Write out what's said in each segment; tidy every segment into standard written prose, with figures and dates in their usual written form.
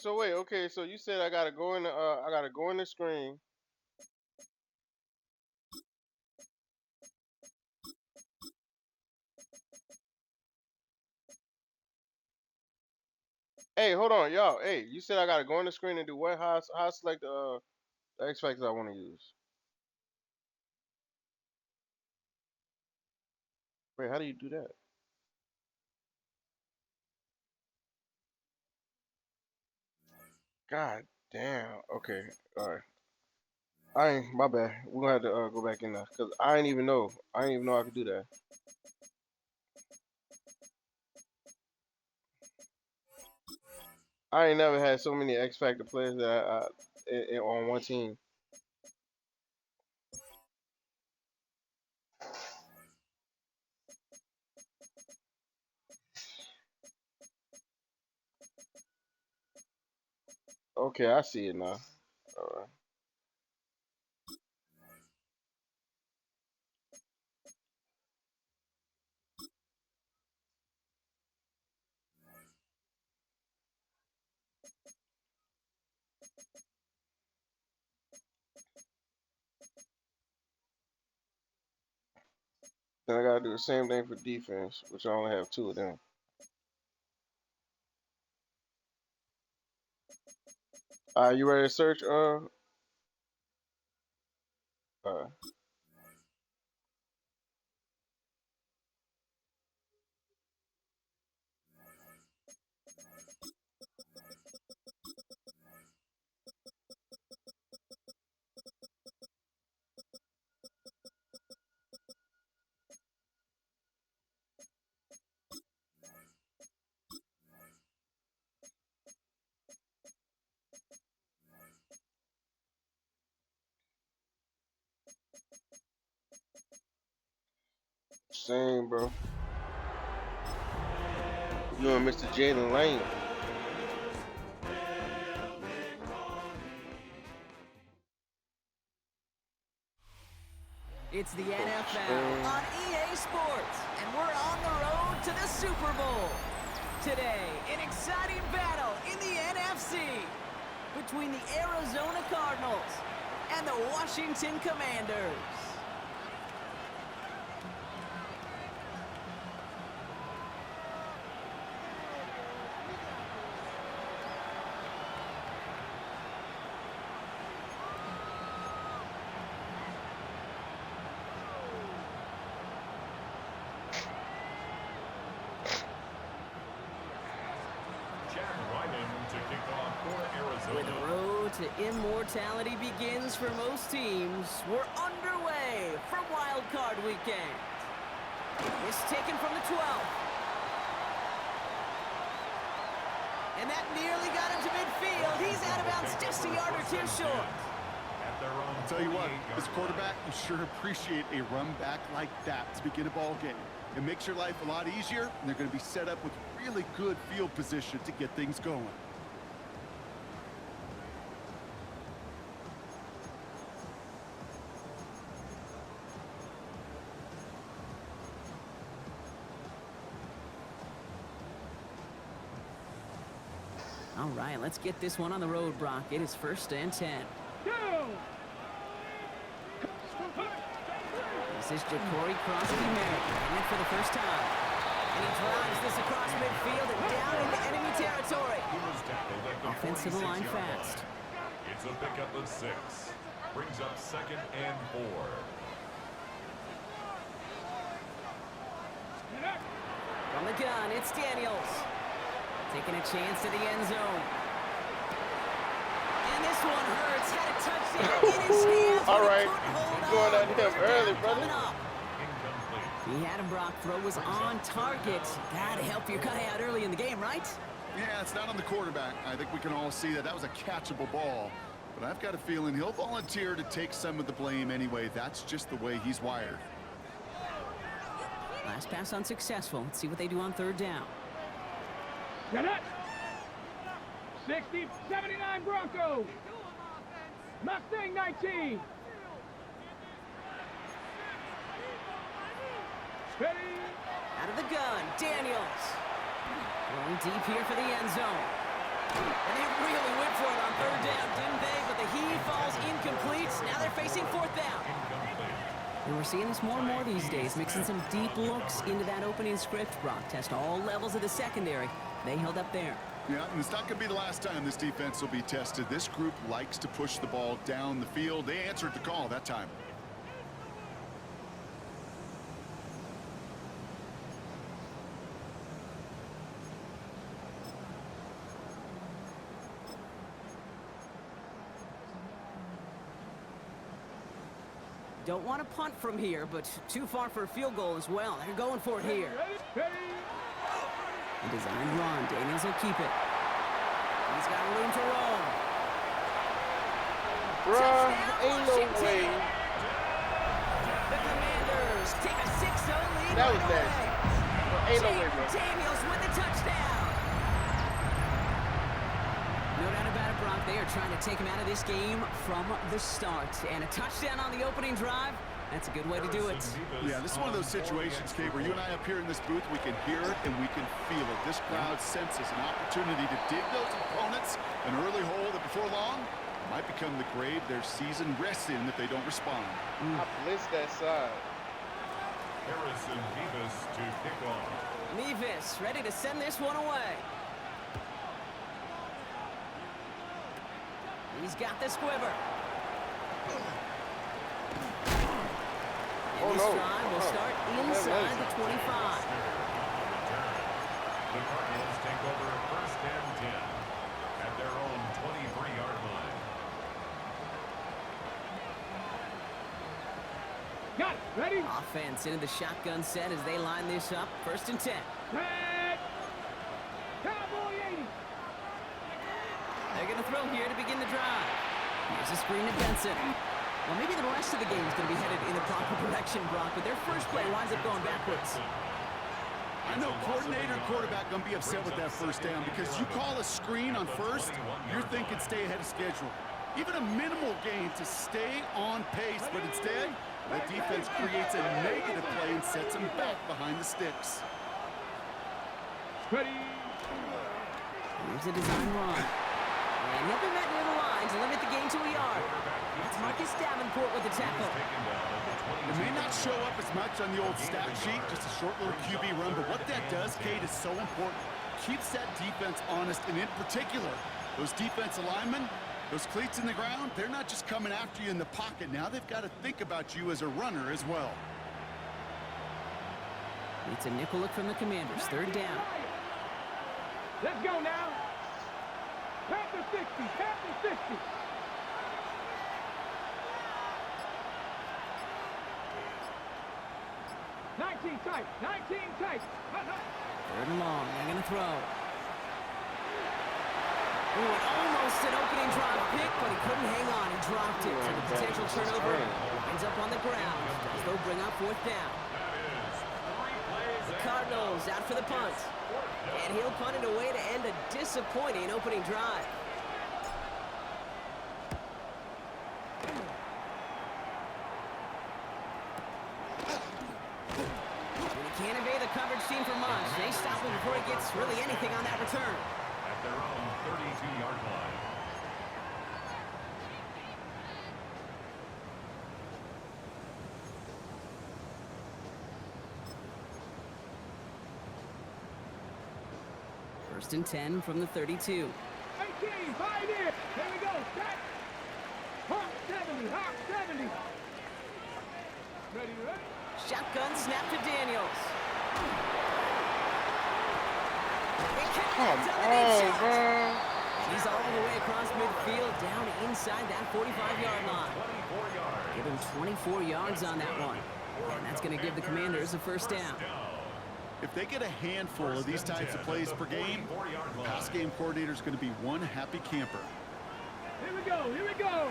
So wait, okay. So you said I gotta go in the screen. Hey, hold on, y'all. Hey, you said I gotta go in the screen and do what? How I select the X factors I want to use? Wait, how do you do that? God damn. Okay. All right. I ain't my bad. We're gonna have to go back in there because I ain't even know. I didn't even know I could do that. I ain't never had so many X Factor players that on one team. Okay, I see it now. All right. Then I gotta do the same thing for defense, which I only have two of them. You ready to search? Uh, same, bro. You and Mr. Jalen Lane. It's the NFL on EA Sports, and we're on the road to the Super Bowl. Today, an exciting battle in the NFC between the Arizona Cardinals and the Washington Commanders. Where the road to immortality begins for most teams, we're underway for Wild Card Weekend. This taken from the 12. And that nearly got him to midfield. He's out of bounds just a yard or two short. I'll tell you what, as quarterback, you sure appreciate a run back like that to begin a ball game. It makes your life a lot easier, and they're going to be set up with really good field position to get things going. All right, let's get this one on the road, Brock. It is 1st and 10. This is Ja'Cory Crosby-Merritt, getting it for the first time. And he drives this across midfield and down into enemy territory. Offensive line fast. It's a pickup of 6. Brings up 2nd and 4. From the gun, it's Daniels. Taking a chance to the end zone. And this one hurts. Had a touchdown in his hands. All right, he's going at him early, brother. He had him, Brock. Throw was on target. Gotta help your guy out early in the game, right? Yeah, it's not on the quarterback. I think we can all see that was a catchable ball. But I've got a feeling he'll volunteer to take some of the blame anyway. That's just the way he's wired. Last pass unsuccessful. Let's see what they do on 3rd down. Get it! 60, 79 Broncos. Mustang 19. Ready? Out of the gun, Daniels. Going deep here for the end zone. And they really went for it on third down, didn't they? But the heave falls incomplete. Now they're facing fourth down. And we're seeing this more and more these days, mixing some deep looks into that opening script. Brock test all levels of the secondary. They held up there. Yeah, and it's not going to be the last time this defense will be tested. This group likes to push the ball down the field. They answered the call that time. Don't want to punt from here, but too far for a field goal as well. They're going for it here. A designed run. Daniels will keep it. He's got room to roll. Bruh, ain't no way. The Commanders take a 6-0 lead. That was right nasty. away. Ain't no way, bro. Daniels with the touchdown. No doubt about it, Brock. They are trying to take him out of this game from the start. And a touchdown on the opening drive, that's a good way to do it. Yeah, this is one of those situations, Kate, where you and I up here in this booth, we can hear it and we can feel it. This crowd senses an opportunity to dig those opponents an early hole that before long might become the grave their season rests in if they don't respond. I blitzed that side. Harrison Davis to kick off. Nevis ready to send this one away. He's got the squiver. Oh, And this no. drive will start inside the 25. The Cardinals take over first and 10 at their own 23-yard line. Got it. Ready? Offense into the shotgun set as they line this up. First and 10. Set. Cowboy 80. They're going to throw here to begin the drive. Here's a screen to Benson. Well, maybe the rest of the game is going to be headed in the proper direction, Brock, but their first play winds up going backwards. I know coordinator and quarterback going to be upset with that first down because you call a screen on first, you're thinking stay ahead of schedule. Even a minimal gain to stay on pace, but instead, the defense creates a negative play and sets them back behind the sticks. Ready? Here's a design run. And he'll be met near the line to limit the gain to a yard. That's Marcus Davenport with the tackle. It may not show up as much on the old stat sheet, just a short little QB run, but what that does, Kate, is so important. Keeps that defense honest, and in particular, those defensive linemen, those cleats in the ground, they're not just coming after you in the pocket. Now they've got to think about you as a runner as well. It's a nickel look from the Commanders. Third down. Let's go now. Panther 60. Panther 60. Tight. 19 tight. Third and long. They're going to throw. Ooh, almost an opening drive pick, but he couldn't hang on. He dropped it. So the potential turnover ends up on the ground as they'll bring up fourth down. The Cardinals out for the punt. And he'll punt it away to end a disappointing opening drive. Can't evade the coverage team for much. They stop him before he gets really anything on that return. At their own 32-yard line. First and 10 from the 32. 18, 5 in. Here we go. Set. Hawk 70. Hawk 70. Ready, ready? Shotgun snap to Daniels. Come on, bro. He's all the way across midfield, down inside that 45-yard line. Give him 24 yards on that one. And that's going to give the Commanders a first down. If they get a handful of these types of plays per game, the pass game coordinator is going to be one happy camper. Here we go. Here we go.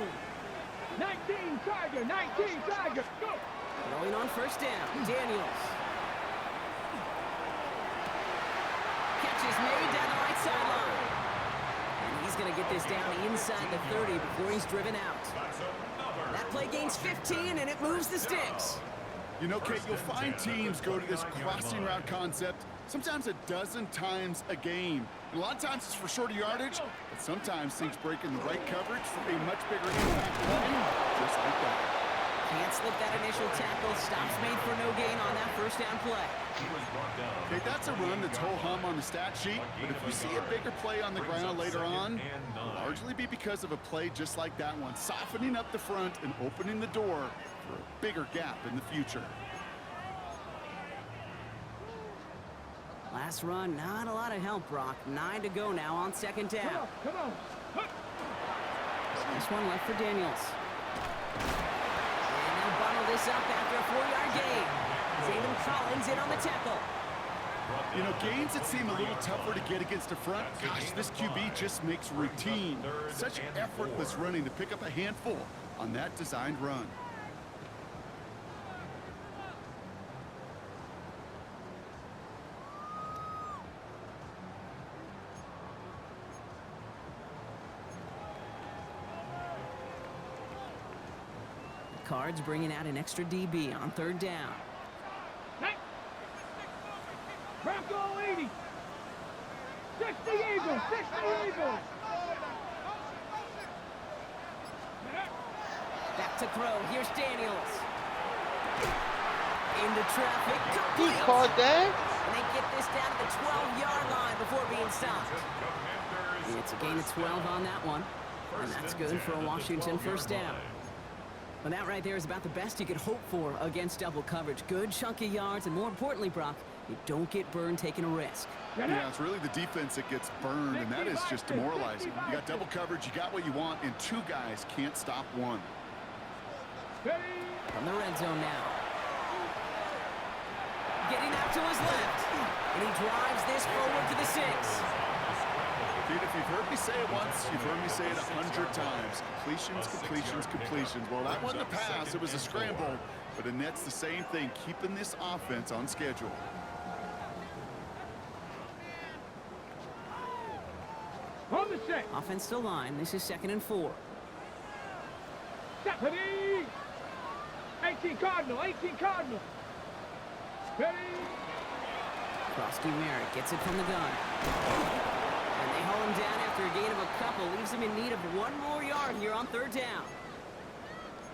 19 Tiger. 19 Tiger. Go. Rolling on first down, Daniels. Catch is made down the right sideline. And he's going to get this down inside the 30 before he's driven out. That play gains 15, and it moves the sticks. You know, Kate, you'll find teams go to this crossing route concept sometimes a dozen times a game. A lot of times it's for shorter yardage, but sometimes things break in the right coverage for a much bigger impact play, just like that. Can't slip that initial tackle. Stops made for no gain on that first down play. Okay, that's a run that's ho-hum on the stat sheet, but if we see a bigger play on the ground later on, it'll largely be because of a play just like that one, softening up the front and opening the door for a bigger gap in the future. Last run, not a lot of help, Brock. 9 to go now on second down. Come on. This one left for Daniels. And they'll bundle this up after a 4-yard gain. Zayden Collins in on the tackle. You know, gains that seem a little tougher to get against the front, gosh, this QB just makes routine. Such effortless running to pick up a handful on that designed run. Cards bringing out an extra DB on third down. Hey. Bronco 80. 60 Eagles. 60 Eagles. Back to throw. Here's Daniels. Into traffic. He Complete. caught that. And they get this down to the 12-yard line before being stopped. And it's a gain of 12 on that one. And that's good for a Washington first down. Well, that right there is about the best you could hope for against double coverage. Good chunky yards, and more importantly, Brock, you don't get burned taking a risk. Yeah, it's really the defense that gets burned, and that is just demoralizing. You got double coverage, you got what you want, and two guys can't stop one. From the red zone now. Getting out to his left. And he drives this forward to the 6. Dude, if you've heard me say it once, you've heard me say it 100 times. Completions, completions, completions. Well, that wasn't a pass, it was a scramble. But and that's the same thing, keeping this offense on schedule. On the set. Offense to line. This is 2nd and 4. Ready. 18 Cardinal. 18 Cardinal. Ready. Krosky Merritt gets it from the gun. And they haul him down after a gain of a couple. Leaves him in need of one more yard here on third down.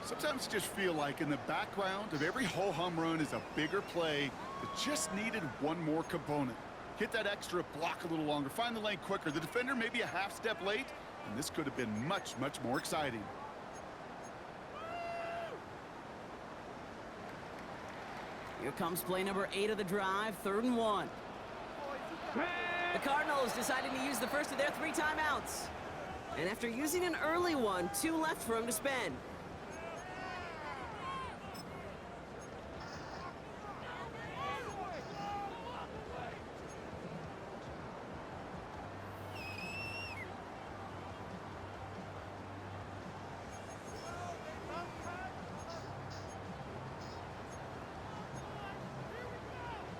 Sometimes you just feel like in the background of every ho-hum run is a bigger play that just needed one more component. Hit that extra block a little longer, find the lane quicker. The defender may be a half step late, and this could have been much, much more exciting. Here comes play number 8 of the drive, 3rd and 1. The Cardinals deciding to use the first of their 3 timeouts. And after using an early one, 2 left for him to spend.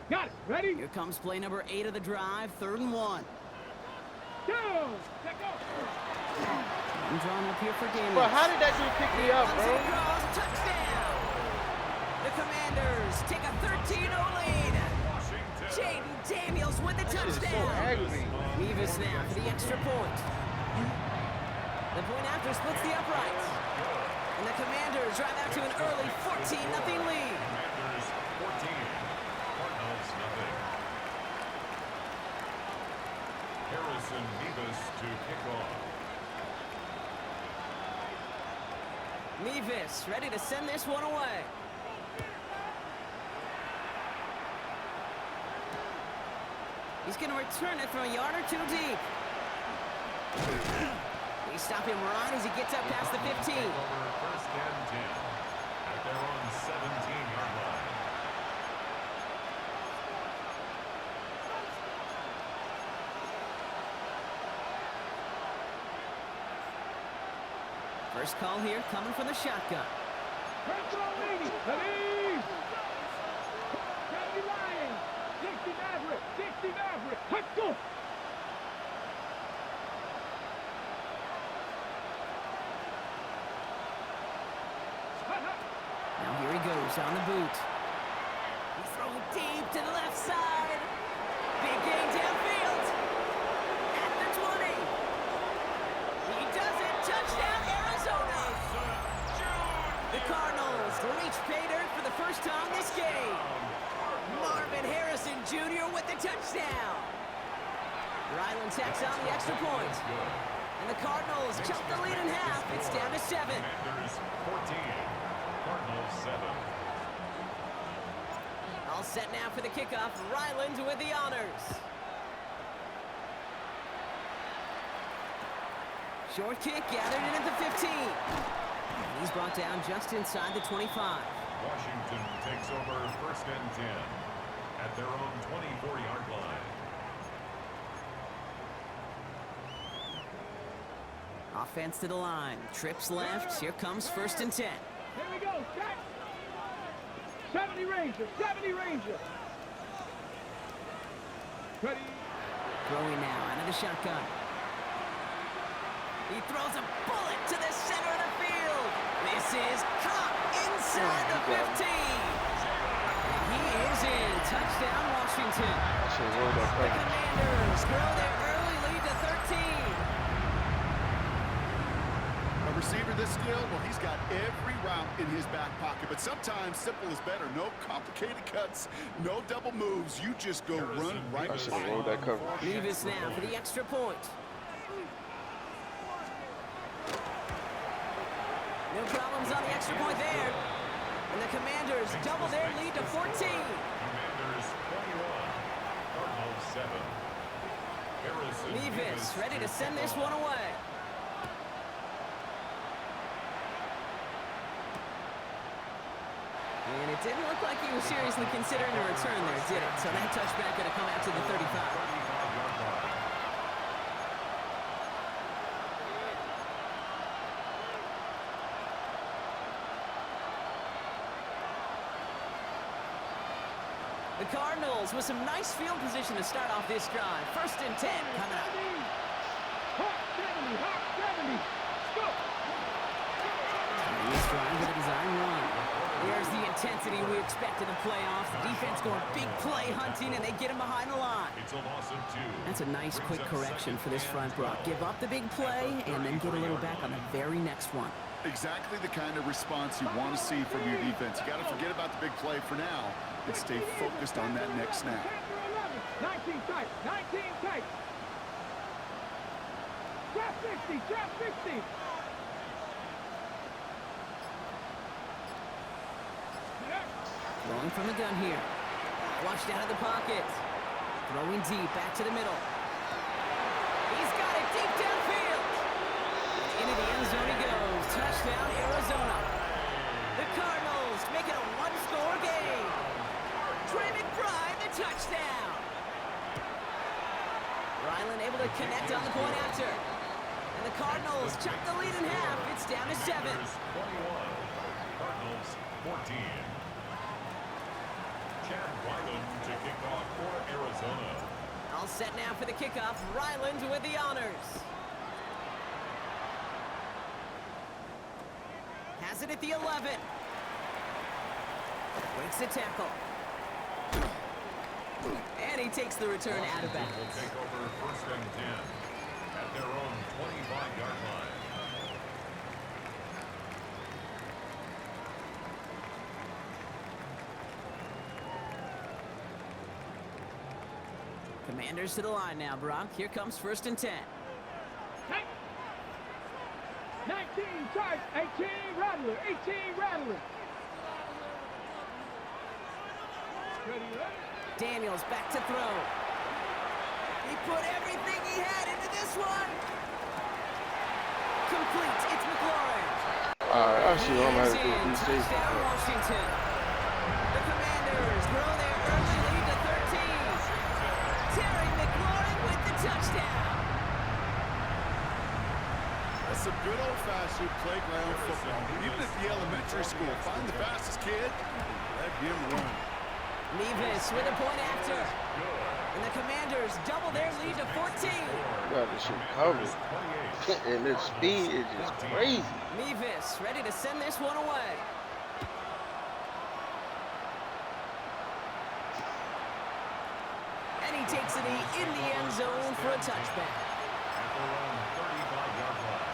Got it. Ready. Here comes play number 8 of the drive, 3rd and 1. Go. Let go. I'm drawn up here for Daniels. But how did that dude pick me up, bro? Touchdown! The Commanders take a 13-0 lead. Jaden Daniels with the That shit is so touchdown. aggravating. Mevis now for the extra point. The point after splits the uprights. And the Commanders drive out to an early 14-0 lead. Commanders 14, Cardinals nothing. Harrison Mevis to kick off. Mevis ready to send this one away. He's going to return it from a yard or 2 deep. They stop him right as he gets up past the 15. Over 1st and 10 at their own 17-yard line. First call here coming from the shotgun. Bronco 80. Ready. 70 Lions. 60 Maverick. 60 Maverick. Let's go. Now here he goes on the boot. He's throwing deep to the left side. Big gain downfield. touchdown. Ryland tacks on the extra point. And the Cardinals chop the lead in half. It's down to 7. Commanders 14, Cardinals 7. All set now for the kickoff. Ryland with the honors. Short kick gathered in at the 15. And he's brought down just inside the 25. Washington takes over 1st and 10 at their own 24-yard line. Offense to the line. Trips left. Here comes 1st and 10. Here we go. Set. 70 Ranger. 70 Ranger. Ready. Throwing now out of the shotgun. He throws a bullet to the center of the field. This is caught inside the 15. And he is in. Touchdown, Washington. The Commanders grow their early lead to 13. A receiver this skilled, well, he's got every route in his back pocket, but sometimes simple is better. No complicated cuts, no double moves. You just go run right. I should have rolled that cover. Davis now for the extra point. No problems on the extra point there. And the Commanders double their lead to 14. Commanders 21, Cardinals 7. Harrison Davis ready to send this one away. And it didn't look like he was seriously considering a return there, did it? So that touchback going to come out to the 35. 35-yard line. The Cardinals with some nice field position to start off this drive. 1st and 10 coming up. Hawk 70. Hawk 70. Go. This drive with a design run. There's the intensity we expect in the playoffs. The defense going big play hunting, and they get him behind the line. It's a loss of 2. That's a nice quick correction for this front, Brock. Give up the big play and then get a little back on the very next one. Exactly the kind of response you want to see from your defense. You got to forget about the big play for now and stay focused on that next snap. 19 tight. 19 tight. Trap 60. Trap 60. Throwing from the gun here. Washed out of the pocket. Throwing deep, back to the middle. He's got it deep downfield. Into the end zone he goes. Touchdown, Arizona. The Cardinals make it a one-score game. Trey McBride, the touchdown. Ryland able to connect on the point after. And the Cardinals chop the lead in half. It's down to 7. Commanders 21, Cardinals 14. Chad Ryland to kick off for Arizona. All set now for the kickoff. Ryland with the honors. Has it at the 11. Breaks the tackle. And he takes the return out of bounds. Will take over 1st and 10 at their own 25-yard line. Commanders to the line now, Brock. Here comes 1st and 10. 19 tight. 18 Rattler. 18 Rattler. Ready, ready. Daniels back to throw. He put everything he had into this one. Complete. It's McLaurin. I see what I'm He going is to do in. these days. Touchdown, Washington. The Commanders grow their early lead to 13. Terry McLaurin with the touchdown. That's some good old-fashioned playground football. Even at the elementary school, find the fastest kid, let him run. Nevis with a point after. And the Commanders double their lead to 14. Got this shit covered. And this speed is just crazy. Nevis ready to send this one away. And he takes it in the end zone for a touchback. At their own 35-yard line.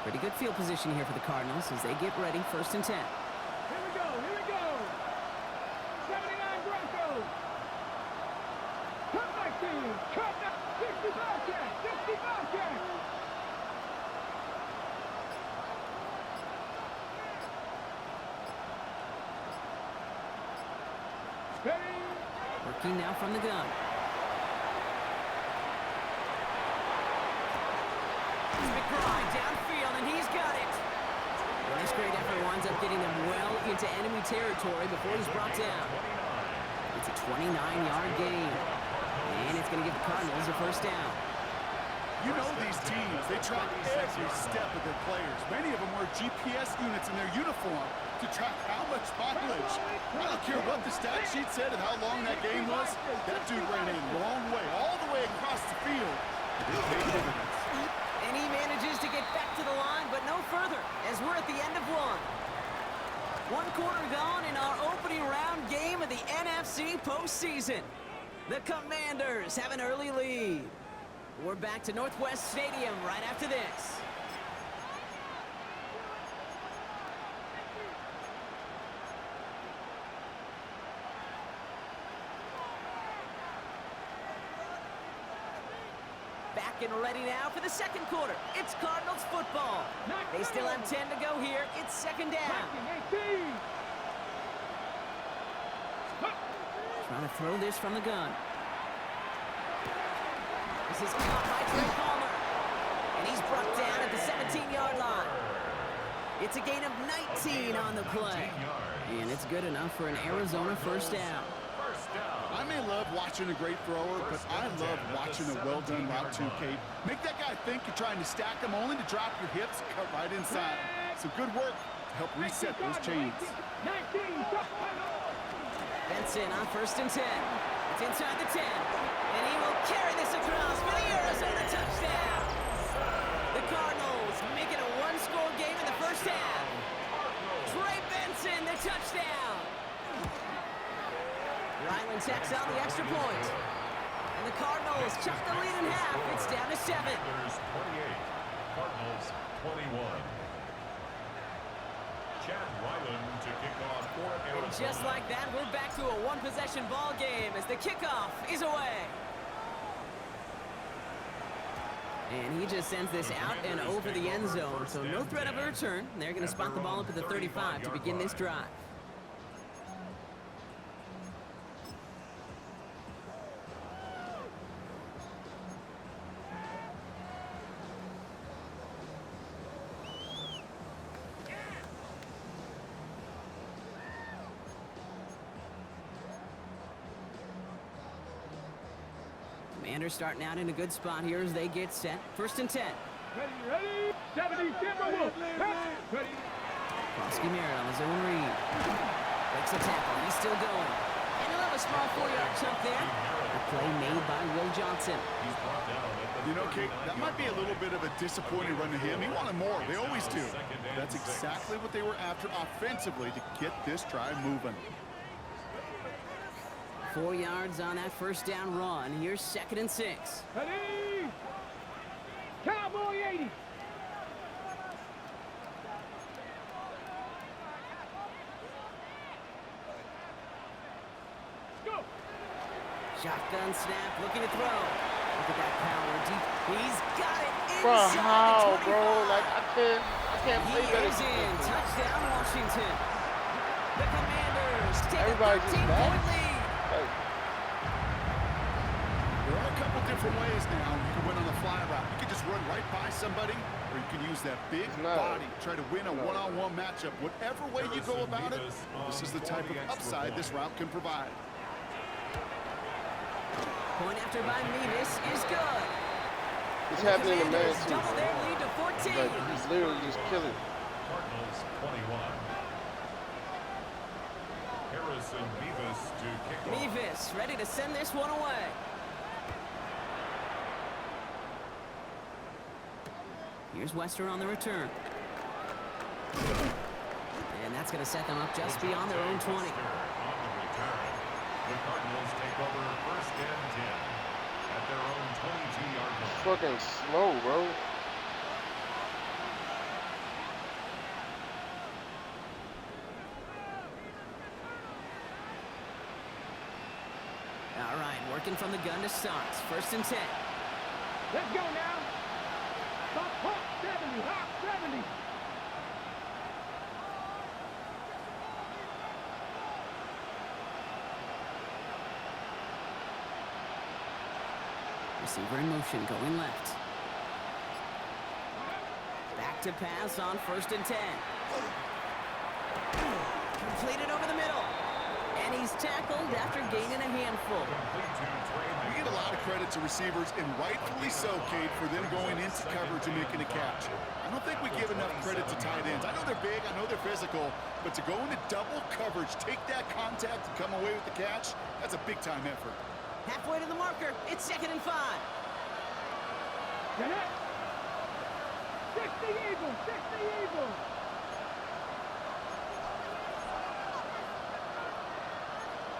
Pretty good field position here for the Cardinals as they get ready, 1st and 10. Here we go, here we go. 79 Broncos. Cut back to, cut back, 60 Bobcats, 60 Bobcats. Ready. Working now from the gun. McBride downfield, and he's got it. Well, this great effort winds up getting them well into enemy territory before he's brought down. It's a 29-yard gain, and it's going to give the Cardinals a 1st down. You know these teams, they track every step of their players. Many of them wear GPS units in their uniform to track how much mileage. I don't care what the stat sheet said and how long that game was. That dude ran a long way, all the way across the field. It paid dividends. And he manages to get back to the line, but no further, as we're at the end of one. 1 quarter gone in our opening round game of the NFC postseason. The Commanders have an early lead. We're back to Northwest Stadium right after this. Back and ready now for the 2nd quarter. It's Cardinals football. They still have 10 to go here. It's 2nd down. 18. Trying to throw this from the gun. This is caught by Trey Palmer. And he's brought down at the 17-yard line. It's a gain of 19 on the play. And it's good enough for an Arizona 1st down. I may love watching a great thrower, but I love watching a well-done route too, Kate. Make that guy think you're trying to stack him only to drop your hips, cut right inside. Some good work to help reset those chains. 19. Benson on 1st and 10. It's inside the 10. And he will carry this across for the Arizona touchdown. The Cardinals make it a 1-score game in the 1st half. Trey Benson, the touchdown. Ryland tacks on the extra point. And the Cardinals chuck the lead in half. It's down to 7. 28, Cardinals 21. Chad Ryland to kick off for Arizona. And just like that, we're back to a 1-possession ball game as the kickoff is away. And he just sends this out and over the end zone, so no threat of a return. They're going to spot the ball up at the 35 to begin this drive. Commanders starting out in a good spot here as they get set. 1st and 10. Ready. 70 Timberwolves. Ready. Krosky Merritt on his own read. Breaks the tackle. He's still going. And he'll have a small 4-yard chunk there. The play made by Will Johnson. You know, Kate, that might be a little bit of a disappointing run to him. He wanted more. They always do. That's exactly what they were after offensively to get this drive moving. 4 yards on that 1st down run. Here's 2nd and 6. Ready. Cowboy 80. Go. Shotgun snap, looking to throw. Look at that power deep. He's got it Bro, inside how, the 25. bro? Like, I can't He play better. is in. Touchdown, Washington. The Commanders take Everybody's a just 13-point bad. lead. Like, There are a couple different ways now you can win on the fly route. You can just run right by somebody, or you can use that big body, try to win a one-on-one matchup. Whatever way you go about it, this is the type of upside this route can provide. Point after by Mevis is good. it's happening to man Commanders too. double their lead to 14. Like, he's literally just killing. Cardinals 21. Harrison Mevis to kick off. Mevis ready to send this one away. Here's Wester on the return. And that's going to set them up just beyond their own 20. On the return. The Cardinals take over 1st and 10 at their own 22-yard line. Fucking slow, bro. Working from the gun to start. 1st and 10. Let's go now. Stop, hop, 70, hop, 70. Receiver in motion, going left. Back to pass on 1st and 10. Completed over the middle. And he's tackled after gaining a handful. We get a lot of credit to receivers, and rightfully so, Kate, for them going into coverage and making a catch. I don't think we give enough credit to tight ends. I know they're big, I know they're physical, but to go into double coverage, take that contact, and come away with the catch, that's a big-time effort. Halfway to the marker. It's 2nd and 5. Get it. 60 Eagles, 60 Eagles.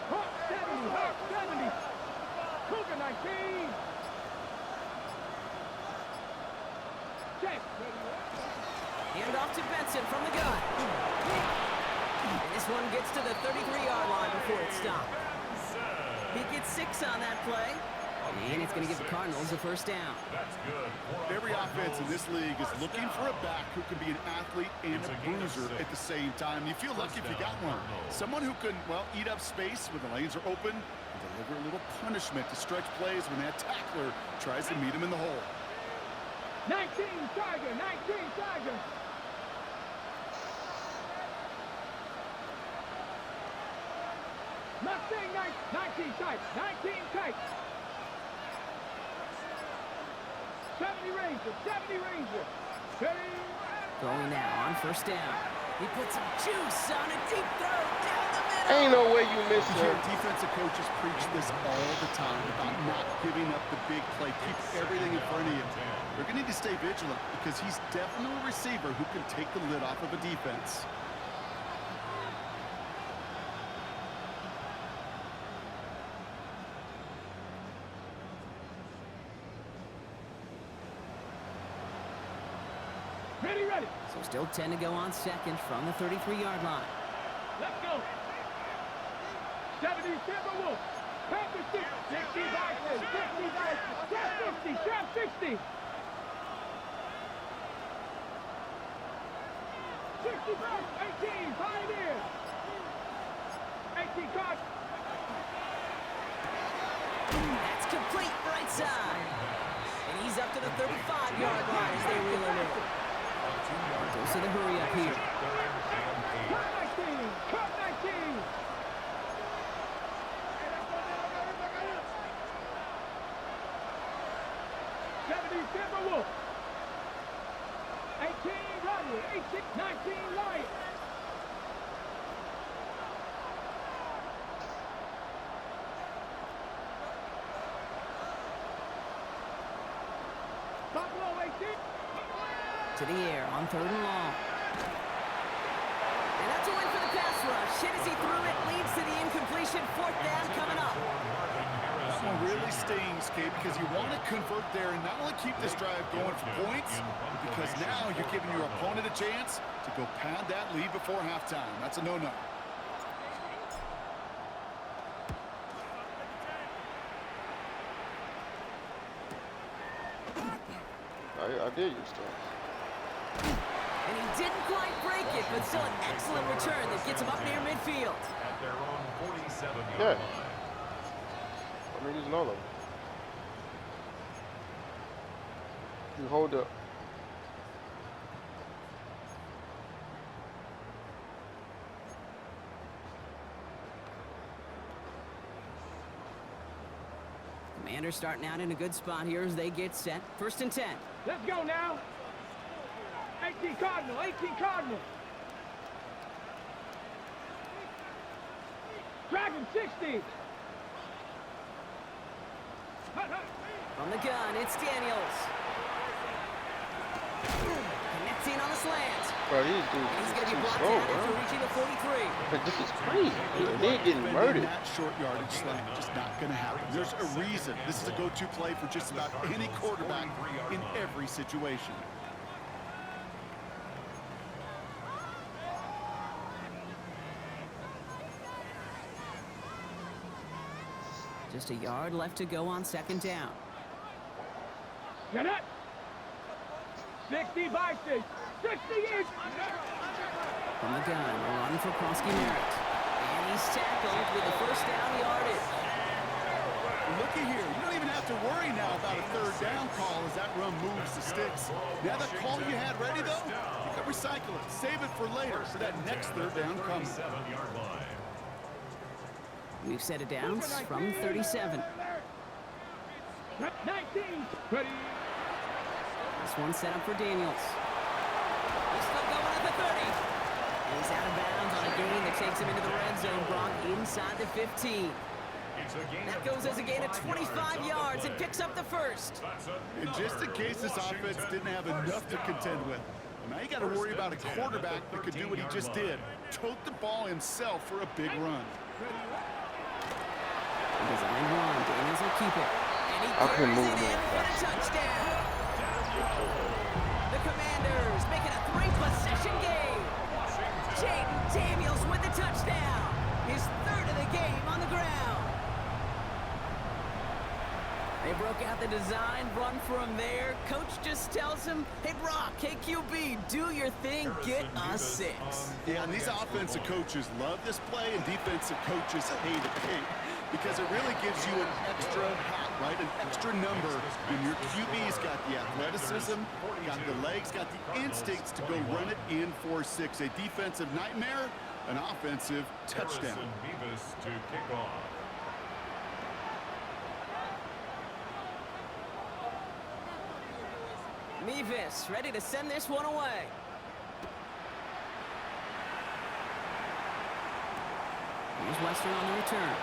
Hop 70, hop 70. Cougar 19. Check. Hand off to Benson from the gun. And this one gets to the 33-yard line before it's stopped. He gets 6 on that play. And it's going to give the Cardinals a 1st down. That's good. Every offense in this league is looking for a back who can be an athlete and a bruiser at the same time. You feel lucky if you got one. Someone who can, well, eat up space when the lanes are open and deliver a little punishment to stretch plays when that tackler tries to meet him in the hole. 19 Tiger, 19 Tiger. Mustang 19 tight, 19 tight. 70 Ranger, 70 Ranger. 30. Going now on 1st down. He puts some juice on a deep throw down the middle. Ain't no way you miss You hear her. defensive coaches preach this all the time about not giving up the big play. Keep everything in front of you. They're going to need to stay vigilant because he's definitely a receiver who can take the lid off of a defense. Ready, ready. So still 10 to go on 2nd from the 33-yard line. Let's go. 70 Timberwolves. Panther 60. 60 Vikings. 60 Vikings. Trap 60. Trap 60. 65. 18. Pioneers. 18 Card. That's complete right side. And he's up to the 35-yard line as they reel it in. Goes to the hurry up here. Cut 19. Cut 19. 70 Timberwolves. 18 Rodney. 18. 19 Lions. Buffalo 18. To the air on 3rd and long. And that's a win for the pass rush. Hit as he threw it, leads to the incompletion. 4th down coming up. That one really stings, Kate, because you want to convert there and not only keep this drive going for points, but because now you're giving your opponent a chance to go pound that lead before halftime. That's a no-no. I did use stuff. And he didn't quite break it, but still an excellent return that gets him up near midfield. At their own 47-yard Yeah. line. I'm using all of them. You hold up. Commanders starting out in a good spot here as they get set. 1st and 10. Let's go now. 18 Cardinal. 18 Cardinal. Dragon 60. From the gun, it's Daniels. Connecting on the slant. Bro, these dudes He's are going to be too brought slow, down after bro. reaching the 43. But this is crazy. They're getting Defending murdered. That short yardage slant, just not going to happen. There's a reason. This is a go-to play for just about any quarterback in every situation. Just a yard left to go on second down. Get it. 60 by 6. 60 is. From the gun, a run for Krosky Merritt. And he's tackled with the first down yardage. Looky here. You don't even have to worry now about a third down call as that run moves the sticks. Now that call you had ready, though, you can recycle it. Save it for later for that next third down coming. 7-yard line. We've set it down from 37. 19. Ready. This one set up for Daniels. He's still going at the 30. He's out of bounds on a gain that takes him into the red zone, Brock, inside the 15. That goes as a gain of 25 yards and picks up the first. And just in case this offense didn't have enough to contend with, now you got to worry about a quarterback that could do what he just did. Tote the ball himself for a big run. Design one, Daniels will keep it. And he I couldn't carries move it in that for a fast. touchdown. The Commanders make it a 3-possession game. Jaden Daniels with the touchdown. His third of the game on the ground. They broke out the design run for him there. Coach just tells him, hey, Brock, KQB, do your thing, get a 6. Yeah, and these offensive coaches love this play, and defensive coaches hate it. Because it really gives you an extra hat, right? An extra number when your QB's got the athleticism, got the legs, got the instincts to go run it in for 6. A defensive nightmare, an offensive touchdown. Beavis to kick off. Mevis ready to send this one away. Here's Western on the return.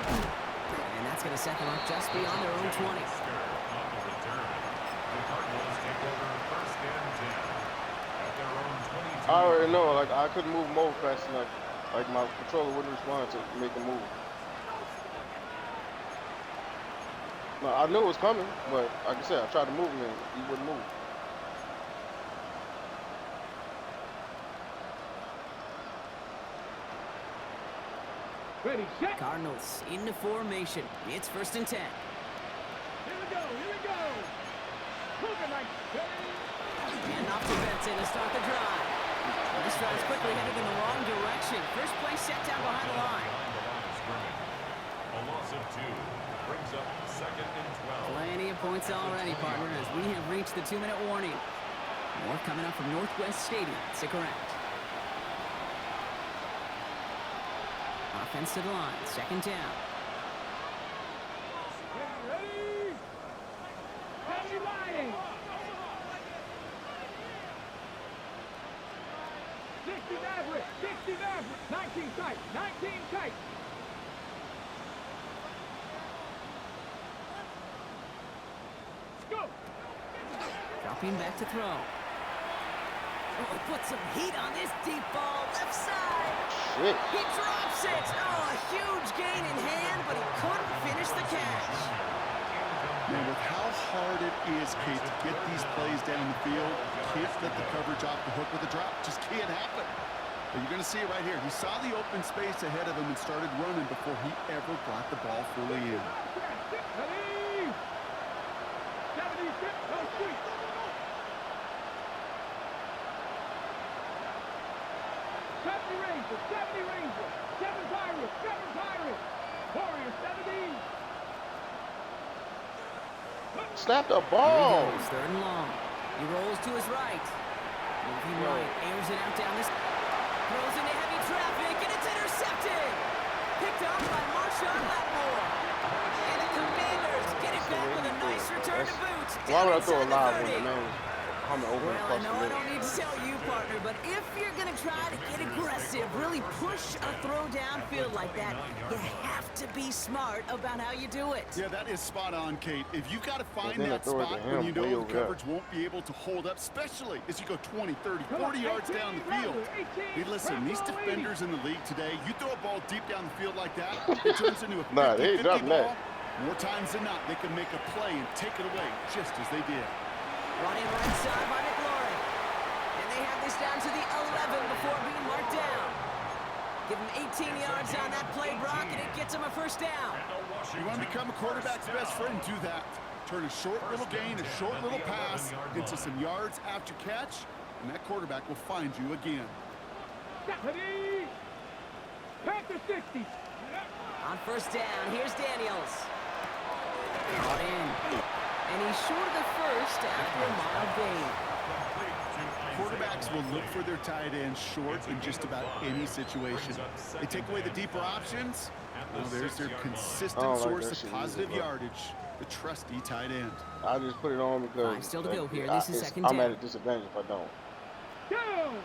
And that's going to set them up just beyond their own 20. On the return. The Cardinals take over first and 10 at their own 22. I already know, like I couldn't move more fast enough. Like my controller wouldn't respond to make a move. No, I knew it was coming, but like I said, I tried to move him and he wouldn't move. Ready, set. Cardinals into formation. It's first and 10. Here we go. Here we go. Moving like. And off to Benson to start the drive. This drive is quickly headed in the wrong direction. First play set down behind the line. A loss of 2 brings up second and 12. Plenty of points already, partner, as we have reached the 2-minute warning. More coming up from Northwest Stadium. Stick around. Offense to the line. Second down. Ready. Heavy lining. 60 Maverick. 60 Maverick. 19 tight. 19 tight. Go. Dropping back to throw. Oh, put some heat on this deep ball. Left side. Shit. He drops it. Oh, a huge gain in hand, but he couldn't finish the catch. Man, with how hard it is, Kate, to get these plays down the field, can't let the coverage off the hook with a drop. Just can't happen. But you're going to see it right here. He saw the open space ahead of him and started running before he ever brought the ball fully in. Ready. 76. Go sweet. 70 Ranger. 70 Ranger. 7 Pirates. 7 Pirates. Warriors 70. Snap the Here ball. he goes, third and long. He rolls to his right. Moving right, airs it out down this. Throws into heavy traffic, and it's intercepted. Picked up by Marshawn Lattimore. And the Commanders get it back with a nice return to boot. Why would I Down throw a inside live the when the 30. man was coming over Well, I across know the I middle? don't need to tell you, partner, but if you're going to try to get aggressive, really push a throw downfield like that, you have to be smart about how you do it. Yeah, that is spot on, Kate. If you've got to find then I that throw it to spot him when you way know over the there. coverage won't be able to hold up, especially as you go 20, 30, 40 yards down the field. Hey, listen, these defenders in the league today, you throw a ball deep down the field like that, it turns into a 50-50 Nah, they ain't dropping ball. that. More times than not, they can make a play and take it away, just as they did. Running right side by McLaurin. And they have this down to the 11 before being marked down. Give him 18 yards on that play, Brock, and it gets him a first down. You want to become a quarterback's best friend, do that. Turn a short little gain, a short little pass into some yards after catch, and that quarterback will find you again. Ready? Panther 60. On first down, here's Daniels. Caught in. And he's short of the first after a mild gain. Quarterbacks will look for their tight end short in just about any situation. They take away the deeper options. Well, there's their consistent source of positive yardage, the trusty tight end. I just put it on because Five still to go here. This is second I'm down. at a disadvantage if I don't. Down.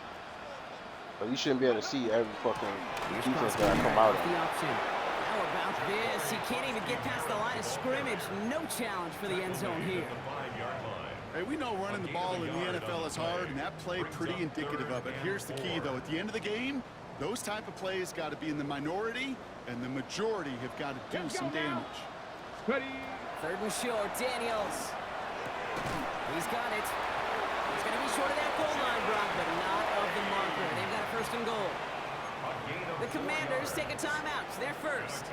But you shouldn't be able to see every fucking Here's defense Crosby that I come out off of. the option. How about this? He can't even get past the line of scrimmage. No challenge for the end zone here. Hey, we know running the ball in the NFL is hard, and that play pretty indicative of it. Here's the key, though. At the end of the game, those type of plays got to be in the minority, and the majority have got to do some damage. Ready? Third and short, Daniels. He's got it. He's going to be short of that goal line, Brock, but not of the marker. They've got a first and goal. The Commanders take a timeout. They're first.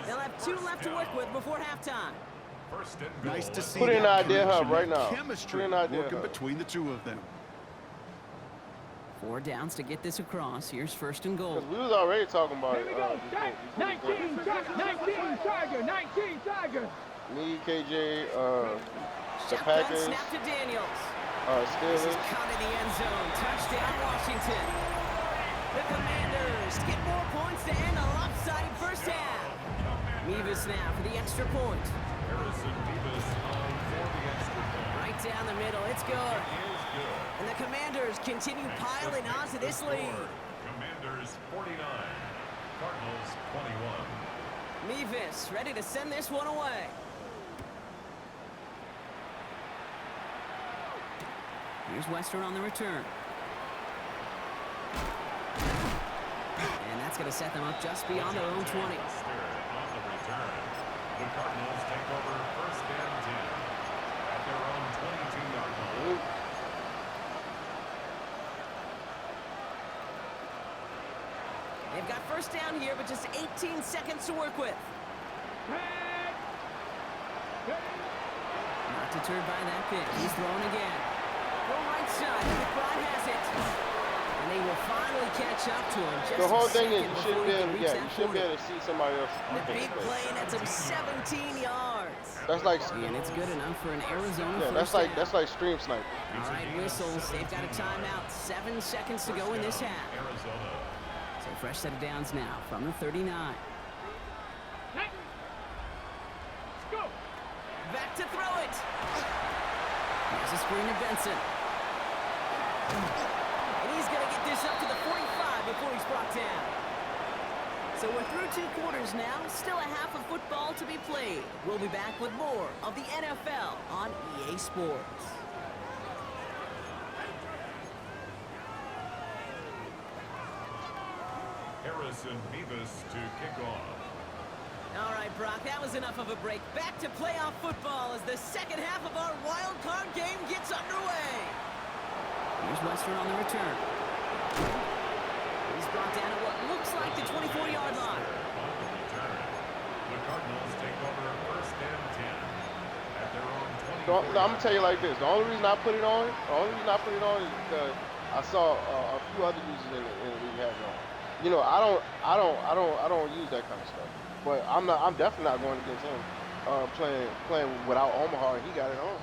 They'll have 2 left to work with before halftime. Nice to see Put in that an idea hub connection, right that now. chemistry Put in an idea working hub. between the two of them. 4 downs to get this across. Here's first and goal. Because we was already talking about Here it. we go. Start. 19 Tiger. 19 Tiger. Me, KJ, the Shotgun Packers, snap to Daniels. This is Steelers. caught in the end zone. Touchdown, Washington. The Commanders get more points to end a lopsided first half. Mevis now for the extra point. Right down the middle. It's good. And the Commanders continue piling onto this lead. Commanders 49, Cardinals 21. Mevis ready to send this one away. Here's Western on the return. And that's going to set them up just beyond their own 20. On the return, the Cardinals take over first and 10 at their own 22-yard line. They've got first down here, but just 18 seconds to work with. Red. Ready? Not deterred by that pitch. He's throwing again. Go right side. McBride has it. And they will finally catch up to him. Just The whole a thing is second you before shouldn't be he can able, reach yeah, that you shouldn't be 40. able to see somebody else. The big play, and that's him 17 yards. That's like, And it's good enough for an Arizona yeah, first down. that's like stream sniper. All right, whistles. They've got a timeout. 7 seconds to go in this half. Arizona. So fresh set of downs now from the 39. Let's go. Back to throw it. Here's a screen to Benson. And he's going to get this up to the 45 before he's brought down. So we're through 2 quarters now. Still a half of football to be played. We'll be back with more of the NFL on EA Sports. Harrison Mevis to kick off. All right, Brock, that was enough of a break. Back to playoff football as the second half of our wild card game gets underway. Here's Western on the return. He's brought down at what looks like the 24-yard line. On the return, the Cardinals take over first and 10 at their own 20. I'm gonna tell you like this. The only reason I put it on, is because I saw a few other users in the league have it on. You know, I don't use that kind of stuff. But I'm definitely not going against him. Playing without Omaha, and he got it on.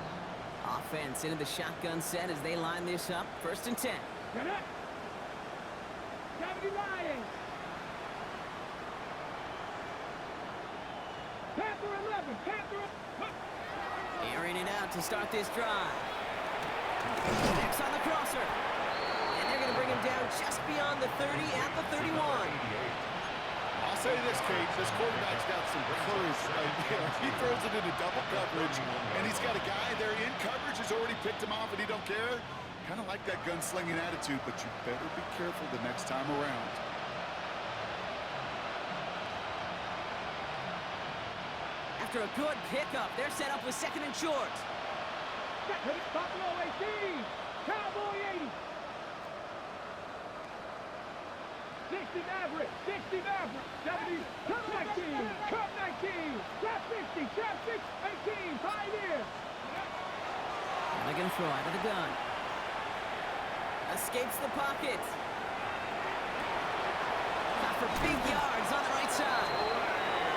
Offense into the shotgun set as they line this up. First and 10. Get up. 70 Lions. Panther 11. Panther. Airing it out to start this drive. Next on the crosser. And they're going to bring him down just beyond the 30 at the 31. I'll say this, Kate, this quarterback's got some courage. He throws it into double coverage, and he's got a guy there in coverage who's already picked him off, and he don't care. Kind of like that gunslinging attitude, but you better be careful the next time around. After a good pickup, they're set up with second and short. Buffalo 18. Cowboy 80. 60 Maverick, 60 Maverick, 70, Cup 19, Cup 19, Trap 60, Trap 6, 18, Pioneer. They're going to throw out of the gun. Escapes the pocket. Got for big yards on the right side.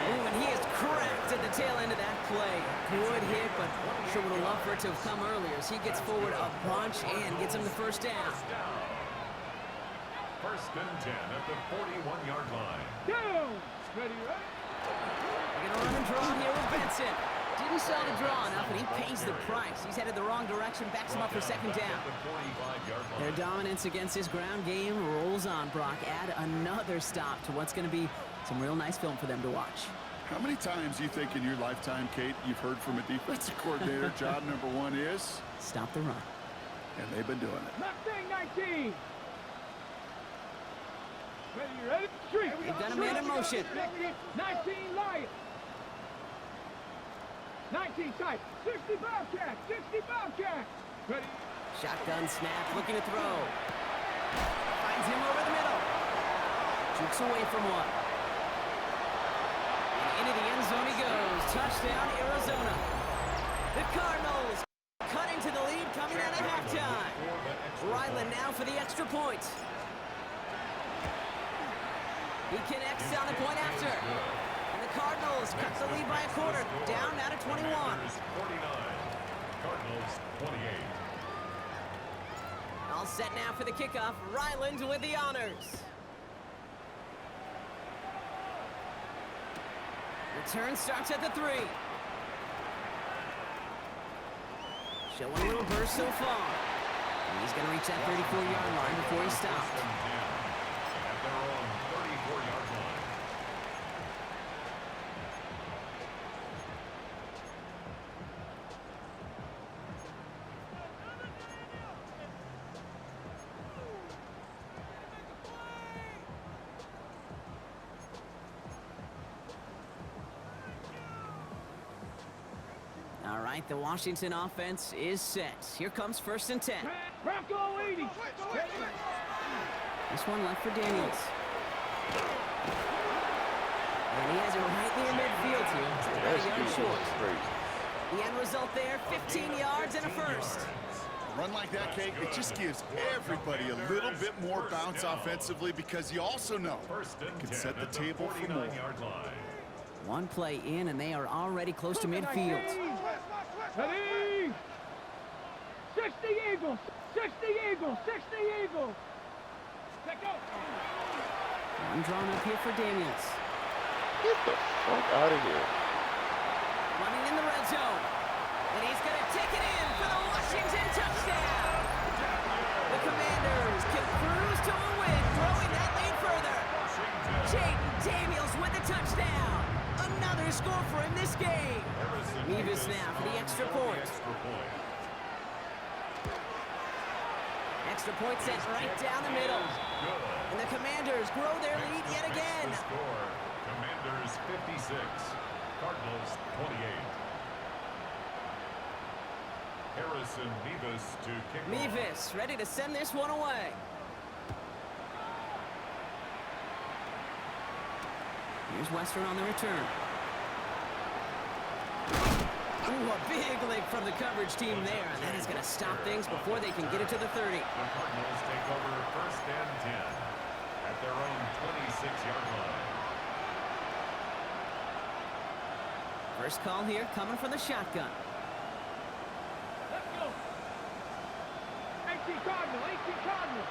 Ooh, and he is cracked at the tail end of that play. Good hit, but sure would have loved for it to have come earlier as he gets forward a bunch and gets him the first down. First and 10 at the 41-yard line. Down. Ready, ready. They're going to run and draw here with Benson. Didn't sell the draw enough, and he pays the price. He's headed the wrong direction, backs him up for second down. Their dominance against his ground game rolls on, Brock. Add another stop to what's going to be some real nice film for them to watch. How many times do you think in your lifetime, Kate, you've heard from a defensive coordinator, job number one is? Stop the run. And they've been doing it. Mustang 19. Ready, ready, street. They've got a man in motion. 19 Lion. 19 tight. 60 Bobcat. 60 Bobcat. Ready. Shotgun snap, looking to throw. Finds him over the middle. Jukes away from one. And into the end zone he goes. Touchdown, Arizona. The Cardinals cut into the lead coming out of halftime. Ryland now for the extra point. He connects on the point after. And the Cardinals cut the lead by a quarter. Down now to 21. 49. Cardinals 28. All set now for the kickoff. Ryland with the honors. Return starts at the 3. Showing a little burst so far. And he's going to reach that 34-yard line before he stops. At their own 34-yard line. All right, the Washington offense is set. Here comes first and 10. Bronco 80. This one left for Daniels. And he has it right near midfield here. That's A yard crazy. short. Crazy. The end result there, 15 yards and a first. A run like that, Kate, it just gives everybody a little bit more bounce offensively because you also know First and you can 10 set the at table for more. 49-yard line. One play in, and they are already close to midfield. Ready. 60 Eagles. 60 Eagles. 60 Eagles. Let go. One drawn up here for Daniels. Get the fuck out of here. Running in the red zone. And he's going to take it in for the Washington touchdown. The Commanders can cruise to a win, growing that lead further. Jaden Daniels with the touchdown. Another score for him this game. Mevis now for the extra point. Extra point sent right down the middle. And the Commanders grow their lead yet again. Score, Commanders 56, Cardinals 28. Harrison Mevis to kick off. Mevis ready to send this one away. Here's Western on the return. Ooh, a big lick from the coverage team there, and that is going to stop things before they can get it to the 30. The Cardinals take over first and 10 at their own 26-yard line. First call here coming from the shotgun. Let's go. 18 Cardinal. 18 Cardinal.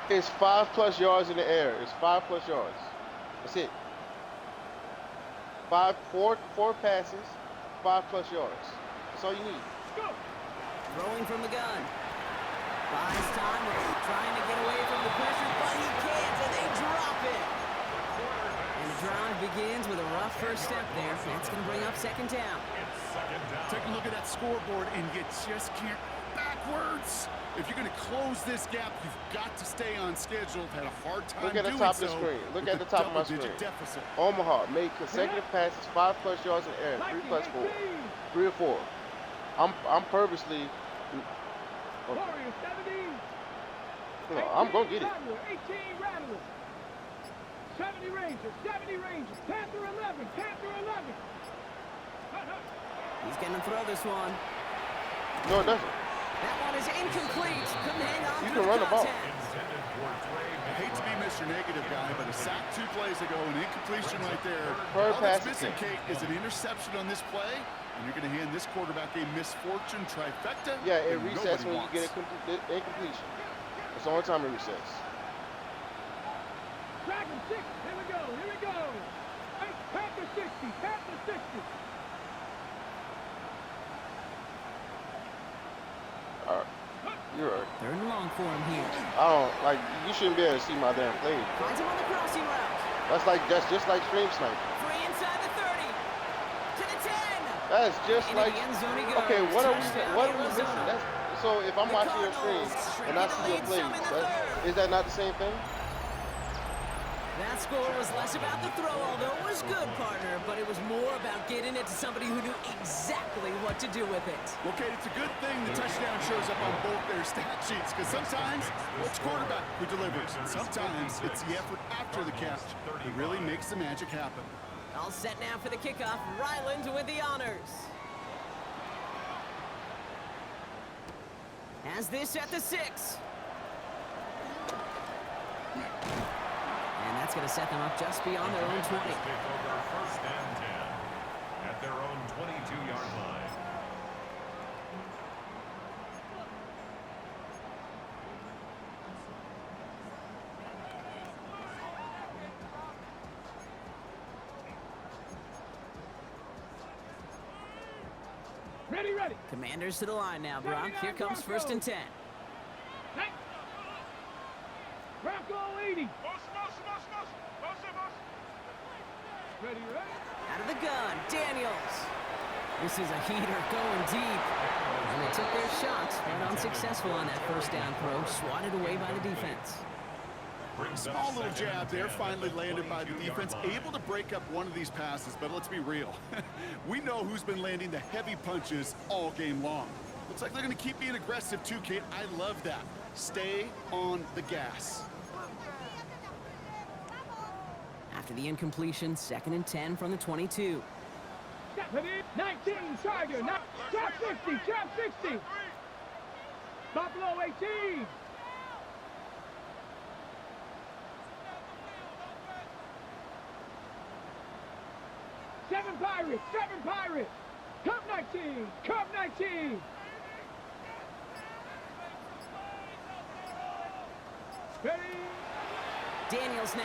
It's 5+ yards in the air. It's 5+ yards. That's it. Four passes, 5+ yards. That's all you need. Go. Throwing from the gun. Buys time, trying to get away from the pressure, but he can't, and they drop it. And the drive begins with a rough first step there. That's going to bring up second down. It's second down. Take a look at that scoreboard, and you just can't backwards. If you're going to close this gap, you've got to stay on schedule. Had a hard time Look at the doing top of the so screen. Look with at the top of my double-digit screen. deficit. Omaha made consecutive passes, 5+ yards in the air, 3 plus 4, 3 or 4. I'm purposely. Warrior 70. I'm gonna get it. Rattler, 18 Rattler. 70 Rangers, 70 Rangers. Panther 11, Panther 11. He's going to throw this one. No, it doesn't. That one is incomplete. Couldn't hang on You to can the run the ball. Intended for Trey I hate to be Mr. Negative guy, but a sack 2 plays ago, an incompletion right there. Per All that's pass missing, attempt. Kate, is an interception on this play, and you're going to hand this quarterback a misfortune trifecta. Yeah, it that resets nobody when you get wants. a incompletion. It's the only time it resets. Dragon 6, here we go, here we go. Hey, Panther 60, Panther 60. All right. You're right. Third and long for him here. I don't like. You shouldn't be able to see my damn play. Finds him on the crossing route. That's just like stream sniper. Free inside the 30. To the 10. That's just Into like. the end zone he goes. Okay, what are we Touchdown, missing? Arizona. So if I'm The watching your stream Cardinals and I shrinking see the your lead plays, some in the third. is that not the same thing? That score was less about the throw, although it was good, partner, but it was more about getting it to somebody who knew exactly what to do with it. Well, Kate, it's a good thing the touchdown shows up on both their stat sheets, because sometimes it's quarterback who delivers, and sometimes it's the effort after the catch that really makes the magic happen. All set now for the kickoff. Ryland with the honors. Has this at the 6. And that's going to set them up just beyond their own 20. Take over first and 10 at their own 22-yard line. Ready, ready. Commanders to the line now, Brock. Here comes first and 10. Hey. Bronco 80. Ready, ready. Out of the gun, Daniels. This is a heater going deep. And they took their shots, but unsuccessful on that first down throw, swatted away by the defense. Small little jab there, finally landed by the defense, able to break up one of these passes, but let's be real. We know who's been landing the heavy punches all game long. Looks like they're going to keep being aggressive too, Kate. I love that. Stay on the gas. After the incompletion, second and 10 from the 22. Step it in. 19, Tiger. Trap 60, trap 60. Buffalo 18. Seven Pirates. Cup 19, Cup 19. Ready. Daniels now.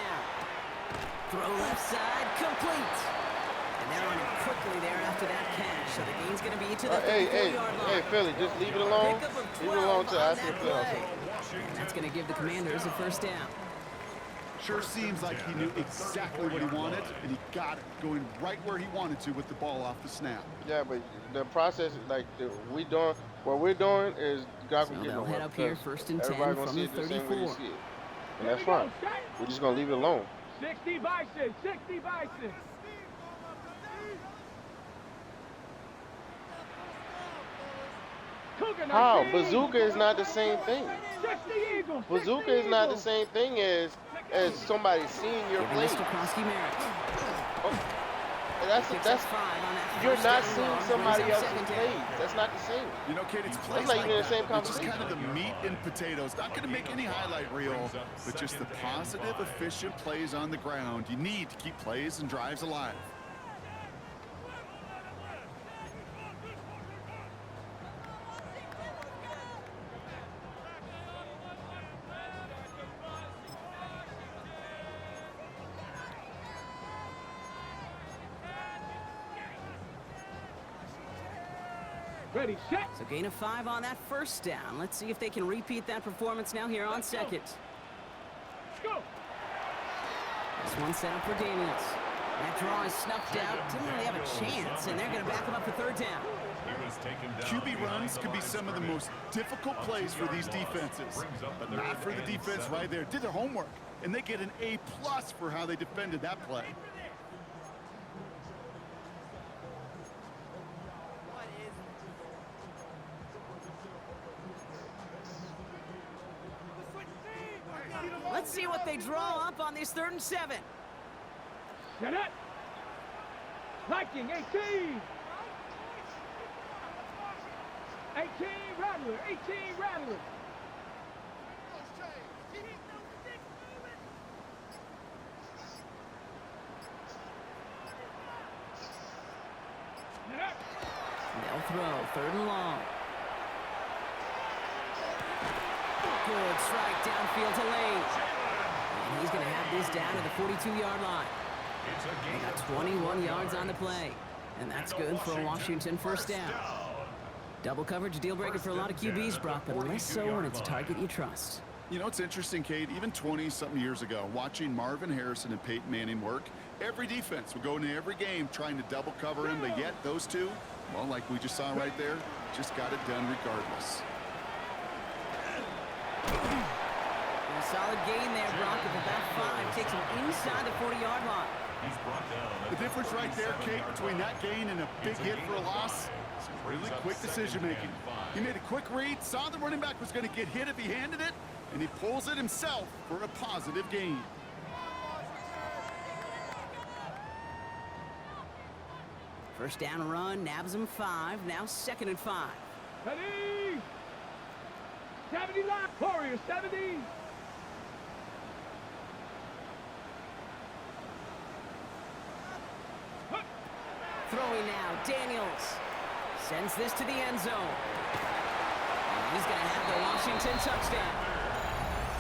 Throw left side, complete. And they're on it quickly there after that catch. So the game's going to be to the 34-yard line. Hey, Philly, just leave it alone. Pickup of Leave it alone 12 till on after the that playoffs. play. And that's going to give the Commanders a first down. Sure seems like he knew exactly what he wanted, and he got it, going right where he wanted to with the ball off the snap. Yeah, but the process, like what we're doing is God So will get they'll nowhere. head up here, because first and 10 everybody gonna from see the it the same way you 34. see it. And that's fine. We're just gonna leave it alone. 60 Bison, 60 Bison. Cougar 19. How? Bazooka is not the same thing. 60 Eagles. Bazooka is not the same thing as somebody seeing your Giving play. this to Krosky Merritt. That's Picks up 5 on that you're first not down seeing run, somebody brings up else's second down. plays. That's not the same. You know, Kate, it's plays not like even the that. same It's just conversation. kind of the meat and potatoes. Not going to make any highlight reel, but just the positive, efficient plays on the ground. You need to keep plays and drives alive. Ready, set. So gain of 5 on that first down. Let's see if they can repeat that performance now here on second. Go. This one set up for Daniels. That draw is snuffed out. Didn't really have a chance, and they're going to back him up for third down. He was taken down. QB runs could be some of the most difficult plays for these defenses, but not for the defense right there. Did their homework, and they get an A+ for how they defended that play. Let's see what they draw up on this 3rd and 7. Set it. Viking, 18. 18 Rattler, 18 Rattler. They'll throw, 3rd and long. Good strike downfield to Lane. And he's going to have this down at the 42-yard line. They got 21 yards on the play. And that's good for a Washington 1st down. Double coverage, deal breaker for a lot of QBs, Brock, but less so when it's a target you trust. You know, it's interesting, Kate, even 20-something years ago, watching Marvin Harrison and Peyton Manning work, every defense would go into every game trying to double cover him, but yet those two, well, like we just saw right there, just got it done regardless. A solid gain there, Brock, of about 5. Takes him inside the 40-yard line. The difference right there, Kate, between that gain and a big hit for a loss is really quick decision-making. He made a quick read, saw the running back was going to get hit if he handed it, and he pulls it himself for a positive gain. First down run, nabs him 5. Now 2nd and 5. Ready. 70 line. Warriors, 70. Throwing now, Daniels. Sends this to the end zone. And he's going to have the Washington touchdown.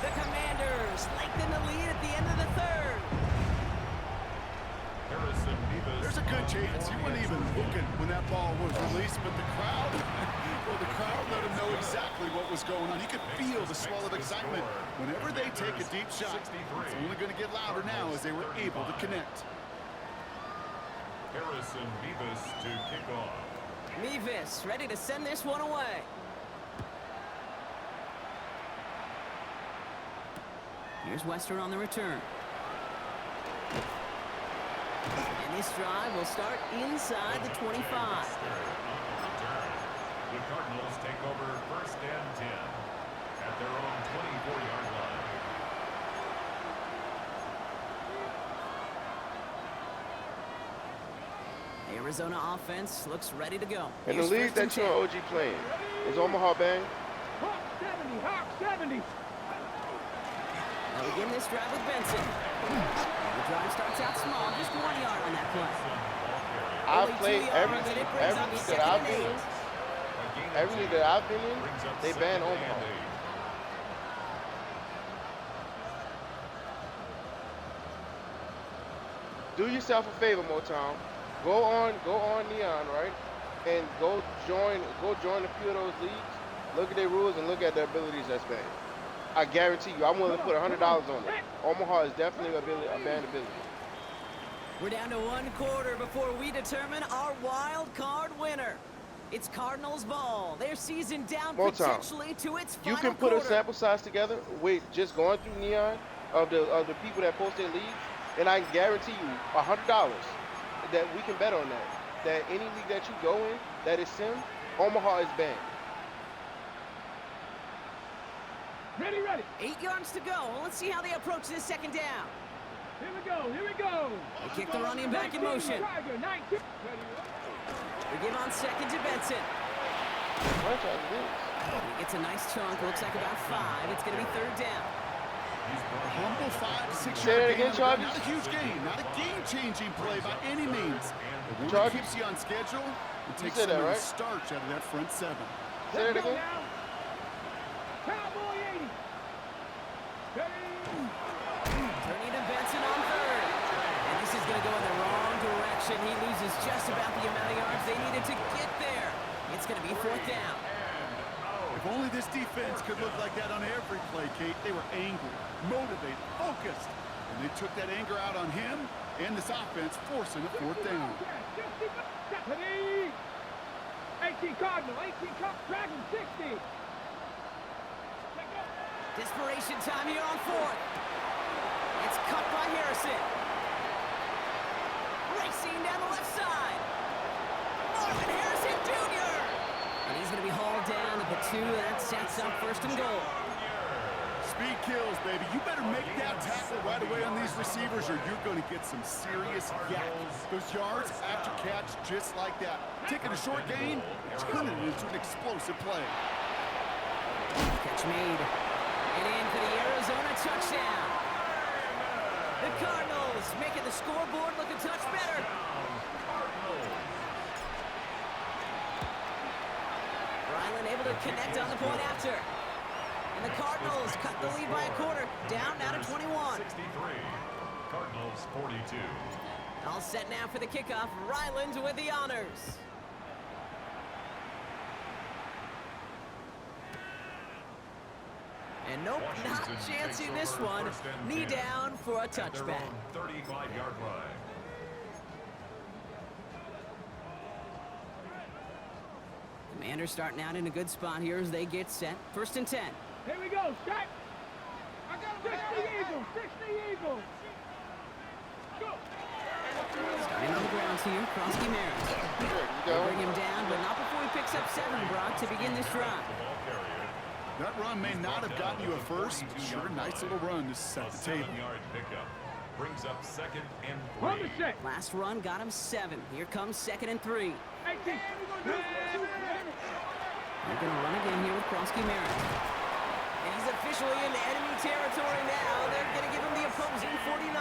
The Commanders lengthen the lead at the end of the 3rd. There's a good chance he wasn't even looking when that ball was released, but the crowd, well, the crowd let him know exactly what was going on. He could feel the swell of excitement. Whenever they take a deep shot, it's only going to get louder now as they were able to connect. Harrison Mevis to kick off. Mevis ready to send this one away. Here's Western on the return. And this drive will start inside the 25. The Cardinals take over 1st and 10 at their own 24-yard line. Arizona offense looks ready to go. In the Here's league 1st that and you're 10. OG playing, is Omaha bang? Hawk 70, Hawk 70. They'll begin this drive with Benson. The drive starts out small, just 1 yard on that play. I've Only 2 played yards, every and it league brings up that I've 2nd been and in. 8. Every league that I've been in, they ban Omaha. Do yourself a favor, Motown. Go on Neon, right? And go join a few of those leagues. Look at their rules and look at their abilities that's banned. I guarantee you, I'm willing to put $100 on it. Omaha is definitely a banned ability. We're down to 1 quarter before we determine our wild card winner. It's Cardinals ball. Their season down potentially to its final You can put quarter. a sample size together with just going through Neon of the people that post their leagues, and I guarantee you $100 that we can bet on that. That any league that you go in that is sim, Omaha is banned. Ready, ready. 8 yards to go. Let's see how they approach this 2nd down. Here we go, here we go. They kick the running back in motion. Tiger, 19. They give on 2nd to Benson. Franchise it is. He gets a nice chunk. Looks like about 5. It's going to be 3rd down. A humble 5 to 6 Say that yard again, gain. Charlie? Not a huge gain, not a game-changing play by any means. But one that Charlie? keeps you on schedule and takes said some that, of the right? starch out of that front 7. Say that again. Cowboy 80. Ready. Turning to Benson on 3rd. And this is going to go in the wrong direction. He loses just about the amount of yards they needed to get there. It's going to be 4th down. If only this defense could look like that on every play, Kate. They were angry, motivated, focused. And they took that anger out on him and this offense, forcing a 4th down. Ready. 18 Cardinal, 18 Dragon 60. Desperation time here on 4th. It's cut by Harrison. Racing down the left side. Marvin Harrison Jr. And he's going to be hauled down at the 2. That sets up 1st and goal. Speed kills, baby. You better make that tackle right away on these receivers or you're going to get some serious yak. Those yards after catch just like that. Taking a short gain, turning it into an explosive play. Catch made. And in for the Arizona touchdown. The Cardinals making the scoreboard look a touch better. Ryland able to connect on the point after. And the Cardinals cut the lead by a quarter. Down now to 21. 63. Cardinals 42. All set now for the kickoff. Ryland with the honors. And nope, not chancing this one. Knee down for a touchback. 35-yard line. Commanders starting out in a good spot here as they get set. 1st and 10. Here we go, set. I got 60 Eagles, 60 Eagles. Go. Starting on the grounds here, Krosky Merritt. There you They'll go. bring him down, but not before he picks up 7, Brock, to begin this drive. That run may not have gotten you a first, but sure, nice little run to set the table. 7-yard pickup brings up 2nd and Run 3. the set. Last run got him 7. Here comes 2nd and 3. 18. They're going to run again here with Krosky Merritt. And he's officially into enemy territory now. They're going to give him the opposing 49.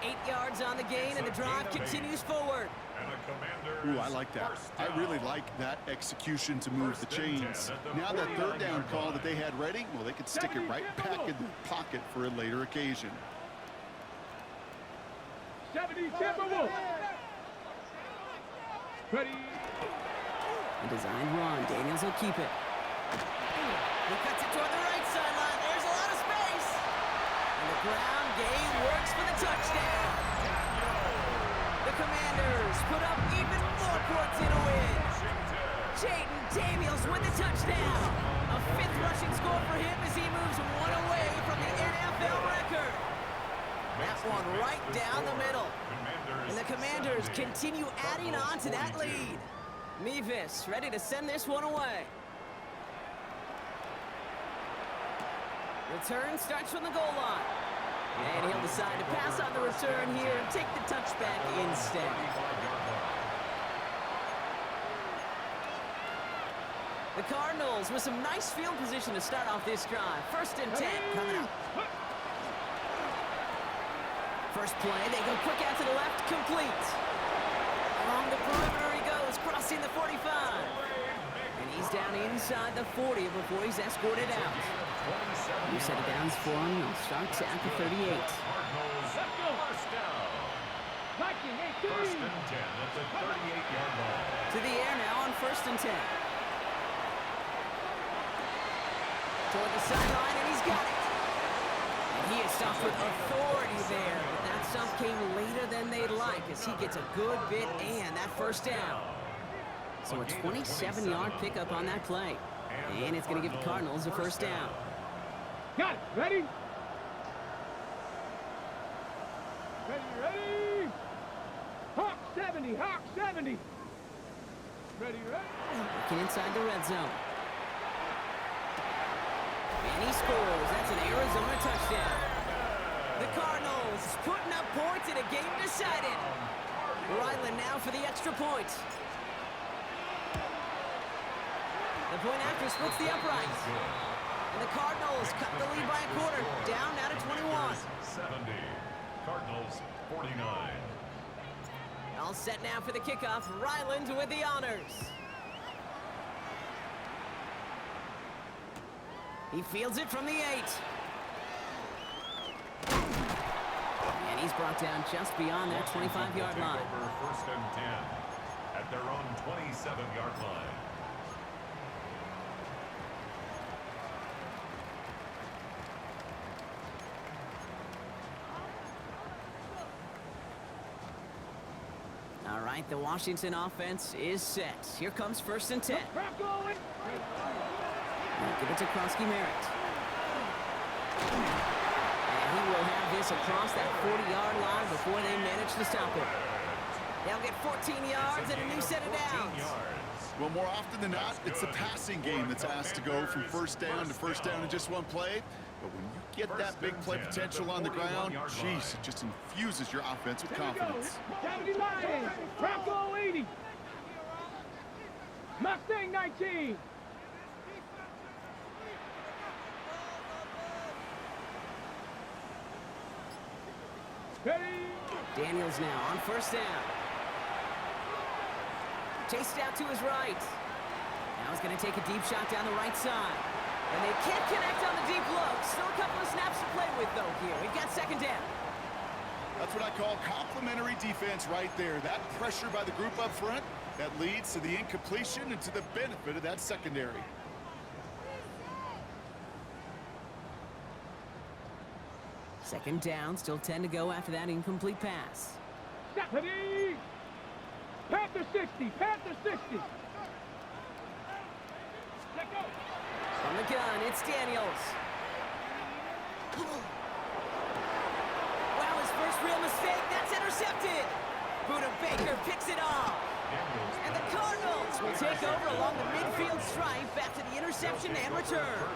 8 yards on the gain, and the drive continues forward. And a Commanders Ooh, I like that. I really like that execution to move the chains. Now that 3rd down call that they had ready, well, they could stick it right back in the pocket for a later occasion. 70 Timberwolves. Ready. A designed run. Daniels will keep it. He cuts it toward the right sideline. There's a lot of space. And the ground game works for the touchdown. The Commanders put up even more points in a win. Jaden Daniels with the touchdown. A 5th rushing score for him as he moves 1 away from the NFL record. That one right down the middle. And the Commanders continue adding on to that lead. Mevis ready to send this one away. Return starts from the goal line. And he'll decide to pass on the return here and take the touchback instead. The Cardinals with some nice field position to start off this drive. 1st and 10 coming up. First play, they go quick out to the left, complete. Along the perimeter he goes, crossing the 45. And he's down inside the 40 before he's escorted out. New set of downs for him. He'll start at the 38. First down. Viking 18. 1st and 10 at the 38-yard line. To the air now on 1st and 10. Toward the sideline, and he's got it. And he is stopped with authority there. But that stop came later than they'd like as he gets a good bit and that 1st down. So a 27-yard pickup on that play. And it's going to give the Cardinals a 1st down. Got it. Ready? Ready. Hawk 70. Hawk 70. Ready. Working inside the red zone. And he scores. That's an Arizona touchdown. The Cardinals putting up points in a game decided. Ryland now for the extra point. The point after splits the uprights. And the Cardinals cut the lead by a quarter. Down now to 21. 70. Cardinals 49. All set now for the kickoff. Ryland with the honors. He fields it from the 8. And he's brought down just beyond that 25-yard line. Over 1st and 10 at their own 27-yard line. All right, the Washington offense is set. Here comes 1st and 10. Crap going. They'll give it to Krosky Merritt. And he will have this across that 40-yard line before they manage to stop it. They'll get 14 yards and a new set of downs. Well, more often than not, it's the passing game that's asked to go from first down to first down in just one play. But when you get that big play potential on the ground, geez, it just infuses your offense with confidence. 70 Lions, Bronco 80. Mustang 19. Ready? Daniels now on first down. Chased out to his right. Now he's going to take a deep shot down the right side. And they can't connect on the deep look. Still a couple of snaps to play with, though, here. We've got second down. That's what I call complementary defense right there. That pressure by the group up front, that leads to the incompletion and to the benefit of that secondary. Second down, still 10 to go after that incomplete pass. Stephanie! Panther 60, Panther 60. Let go. From the gun, it's Daniels. Wow, his first real mistake, that's intercepted. Buda Baker picks it off. And the Cardinals will take over along the midfield stripe after the interception and return.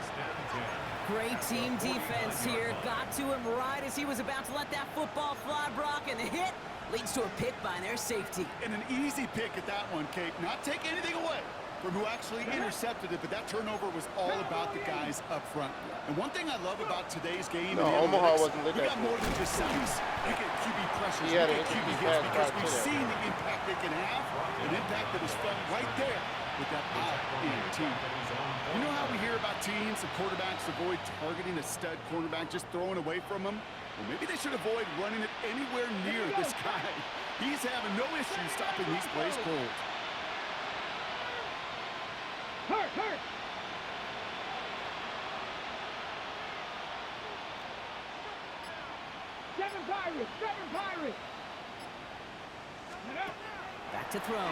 Great team defense here. Got to him right as he was about to let that football fly, Brock, and the hit leads to a pick by their safety. And an easy pick at that one, Kate. Not take anything away from who actually intercepted it, but that turnover was all about the guys up front. And one thing I love about today's game, Omaha wasn't we got more than just size. We get QB pressures, we get QB hits, because we've seen the impact they can have, an impact that is felt right there with that INT. You know how we hear about teams and quarterbacks avoid targeting a stud cornerback, just throwing away from them? Well, maybe they should avoid running it anywhere near this guy. He's having no issue stopping these plays cold. Hurt, hurt. Seven Pirates, seven Pirates. Back to throw.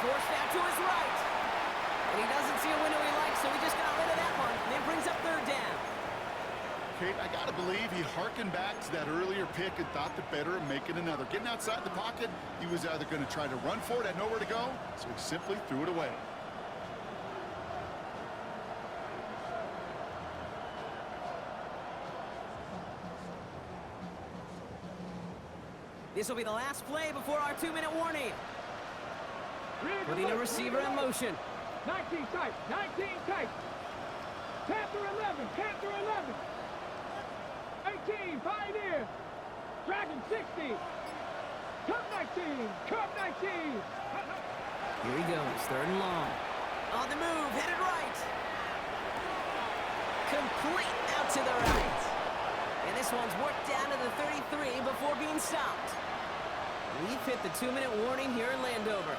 Forced out to his right. And he doesn't see a window he likes, so he just got rid of that one. And then brings up third down. Kate, I gotta believe he harkened back to that earlier pick and thought the better of making another. Getting outside the pocket, he was either going to try to run for it, had nowhere to go, so he simply threw it away. This will be the last play before our 2-minute warning. Putting a receiver in motion. 19 tight, 19 tight. Panther 11, Panther 11. 18, Pioneer. Dragon 60. Cub 19, Cub 19. Here he goes, third and long. On the move, headed right. Complete out to the right. And this one's worked down to the 33 before being stopped. We've hit the 2-minute warning here in Landover.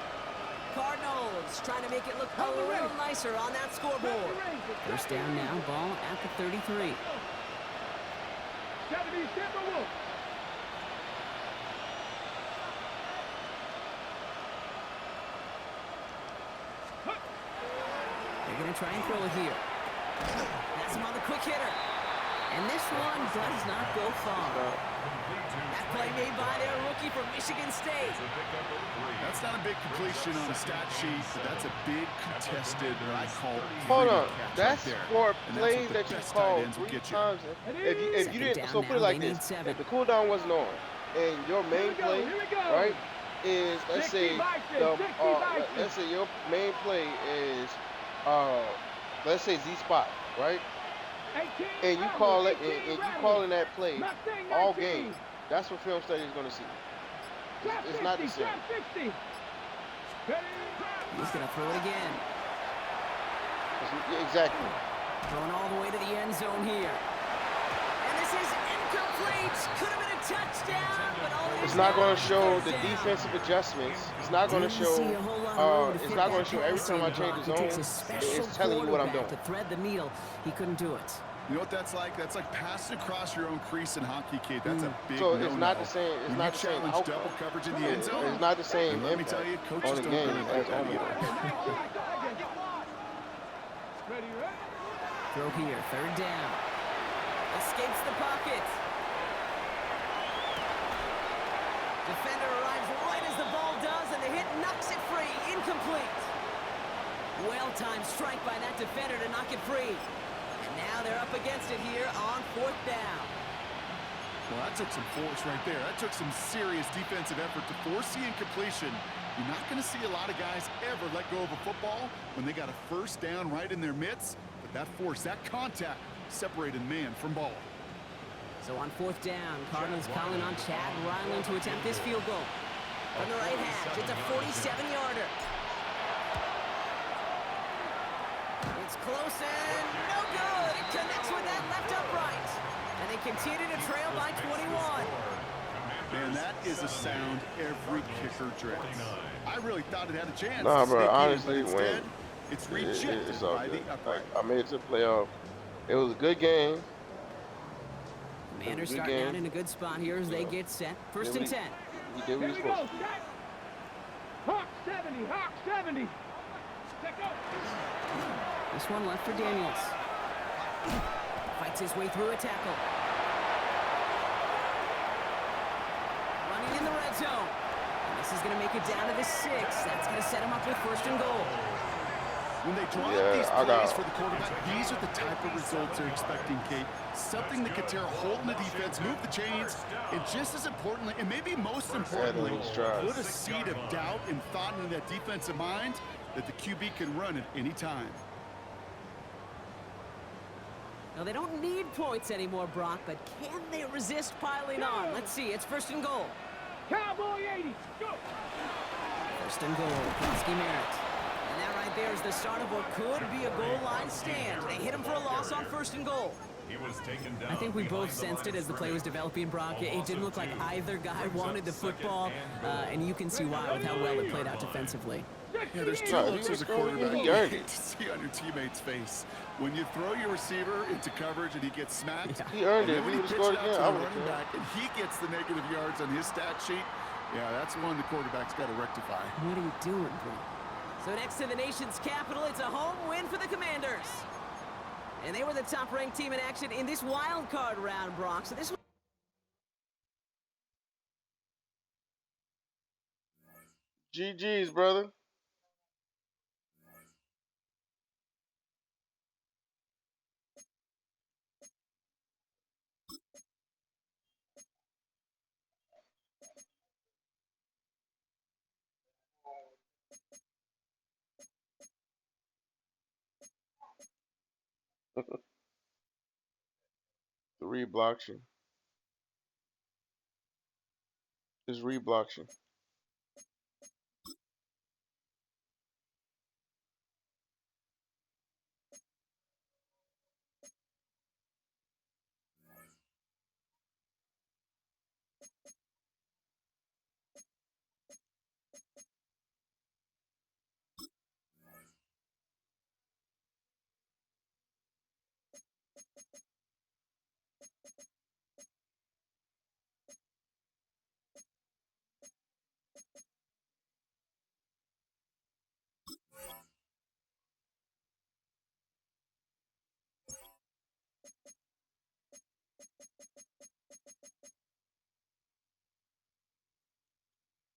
Cardinals trying to make it look a little nicer on that scoreboard. First down now, ball at the 33. Gotta be Timberwolves. They're going to try and throw it here. That's him on the quick hitter. And this one does not go far. That play made by their rookie from Michigan State. That's not a big completion on a stat sheet, but that's a big contested, what I call Hold on, that's right for and plays that's that you best called tight ends will 3 get you. times. If you didn't, so put it like this: if the cooldown wasn't on, and your main play, right, is let's say your main play is let's say Z spot, right, and you call it and you calling that play all game. That's what film study is going to see. It's not the same. He's going to throw it again. Exactly. Throwing all the way to the end zone here. And this is incomplete. Could have been a touchdown, but all it is It's not going to now show is the third down. defensive adjustments. It's not going to show. It's not going to show every time I change the zone. It's telling you what I'm doing. To thread the needle, he couldn't do it. You know what that's like? That's like passing across your own crease in hockey, Kate. That's a big So no-no. it's not the same. It's When not you the same challenge outcome. double coverage in the end zone. It's not the same And let me impact tell you, on coaches the don't game really like as that Omaha. Ready, ready? Throw here, third down. Escapes the pocket. Defender arrives right as the ball does, and the hit knocks it free. Incomplete. Well-timed strike by that defender to knock it free. And now they're up against it here on 4th down. Well, that took some force right there. That took some serious defensive effort to force the incompletion. You're not going to see a lot of guys ever let go of a football when they got a first down right in their midst. But that force, that contact, separated man from ball. So on 4th down, Cardinals calling on Chad Ryland to attempt this field goal. From the right hash, it's a 47-yarder. It's close and no good. It connects with that left upright. And they continue to trail by 21. Man, that is a sound every kicker dreads. I really thought it had a chance. Nah, to bro. sneak in, Honestly, but when instead, it's rejected it's all by good. the upright. I made it to the playoff. It was a good game. Commanders Good starting game. out in a good spot here as they get set. First and 10. We did what we Here was we supposed go. to do. Set. Hawk 70. Hawk 70. Check out. This one left for Daniels. Fights his way through a tackle. Running in the red zone. And this is going to make it down to the 6. That's going to set him up with first and goal. When they draw Yeah, up these I plays got- for the quarterback, these are the type of results they're expecting, Kate. Something that can tear a hole in the defense, move the chains, and just as importantly, and maybe most importantly, those drives. put a seed of doubt and thought into that defensive mind that the QB can run at any time. Now, they don't need points anymore, Brock, but can they resist piling on? Let's see. It's first and goal. Cowboy 80. Go. First and goal. Kelsey Merritt. And that right there is the start of what could be a goal line stand. They hit him for a loss on first and goal. He was taken down. I think we both behind the sensed it line as the of play was scrimmage. developing, Brock. It didn't look like either guy wanted the football, and you can see why with how well it played out defensively. Yeah, there's two No, he looks was as a scoring, quarterback he you earned hate it. to see on your teammate's face. When you throw your receiver into coverage and he gets smacked, Yeah. He earned and it. then If when he he would have pitches scored it out again, to I the would running have. back and he gets the negative yards on his stat sheet, yeah, that's one the quarterback's got to rectify. What are you doing, bro? So next to the nation's capital, it's a home win for the Commanders. And they were the top-ranked team in action in this wild card round, Brock. So this was GG's, brother. The read blocks you. Just read blocks you.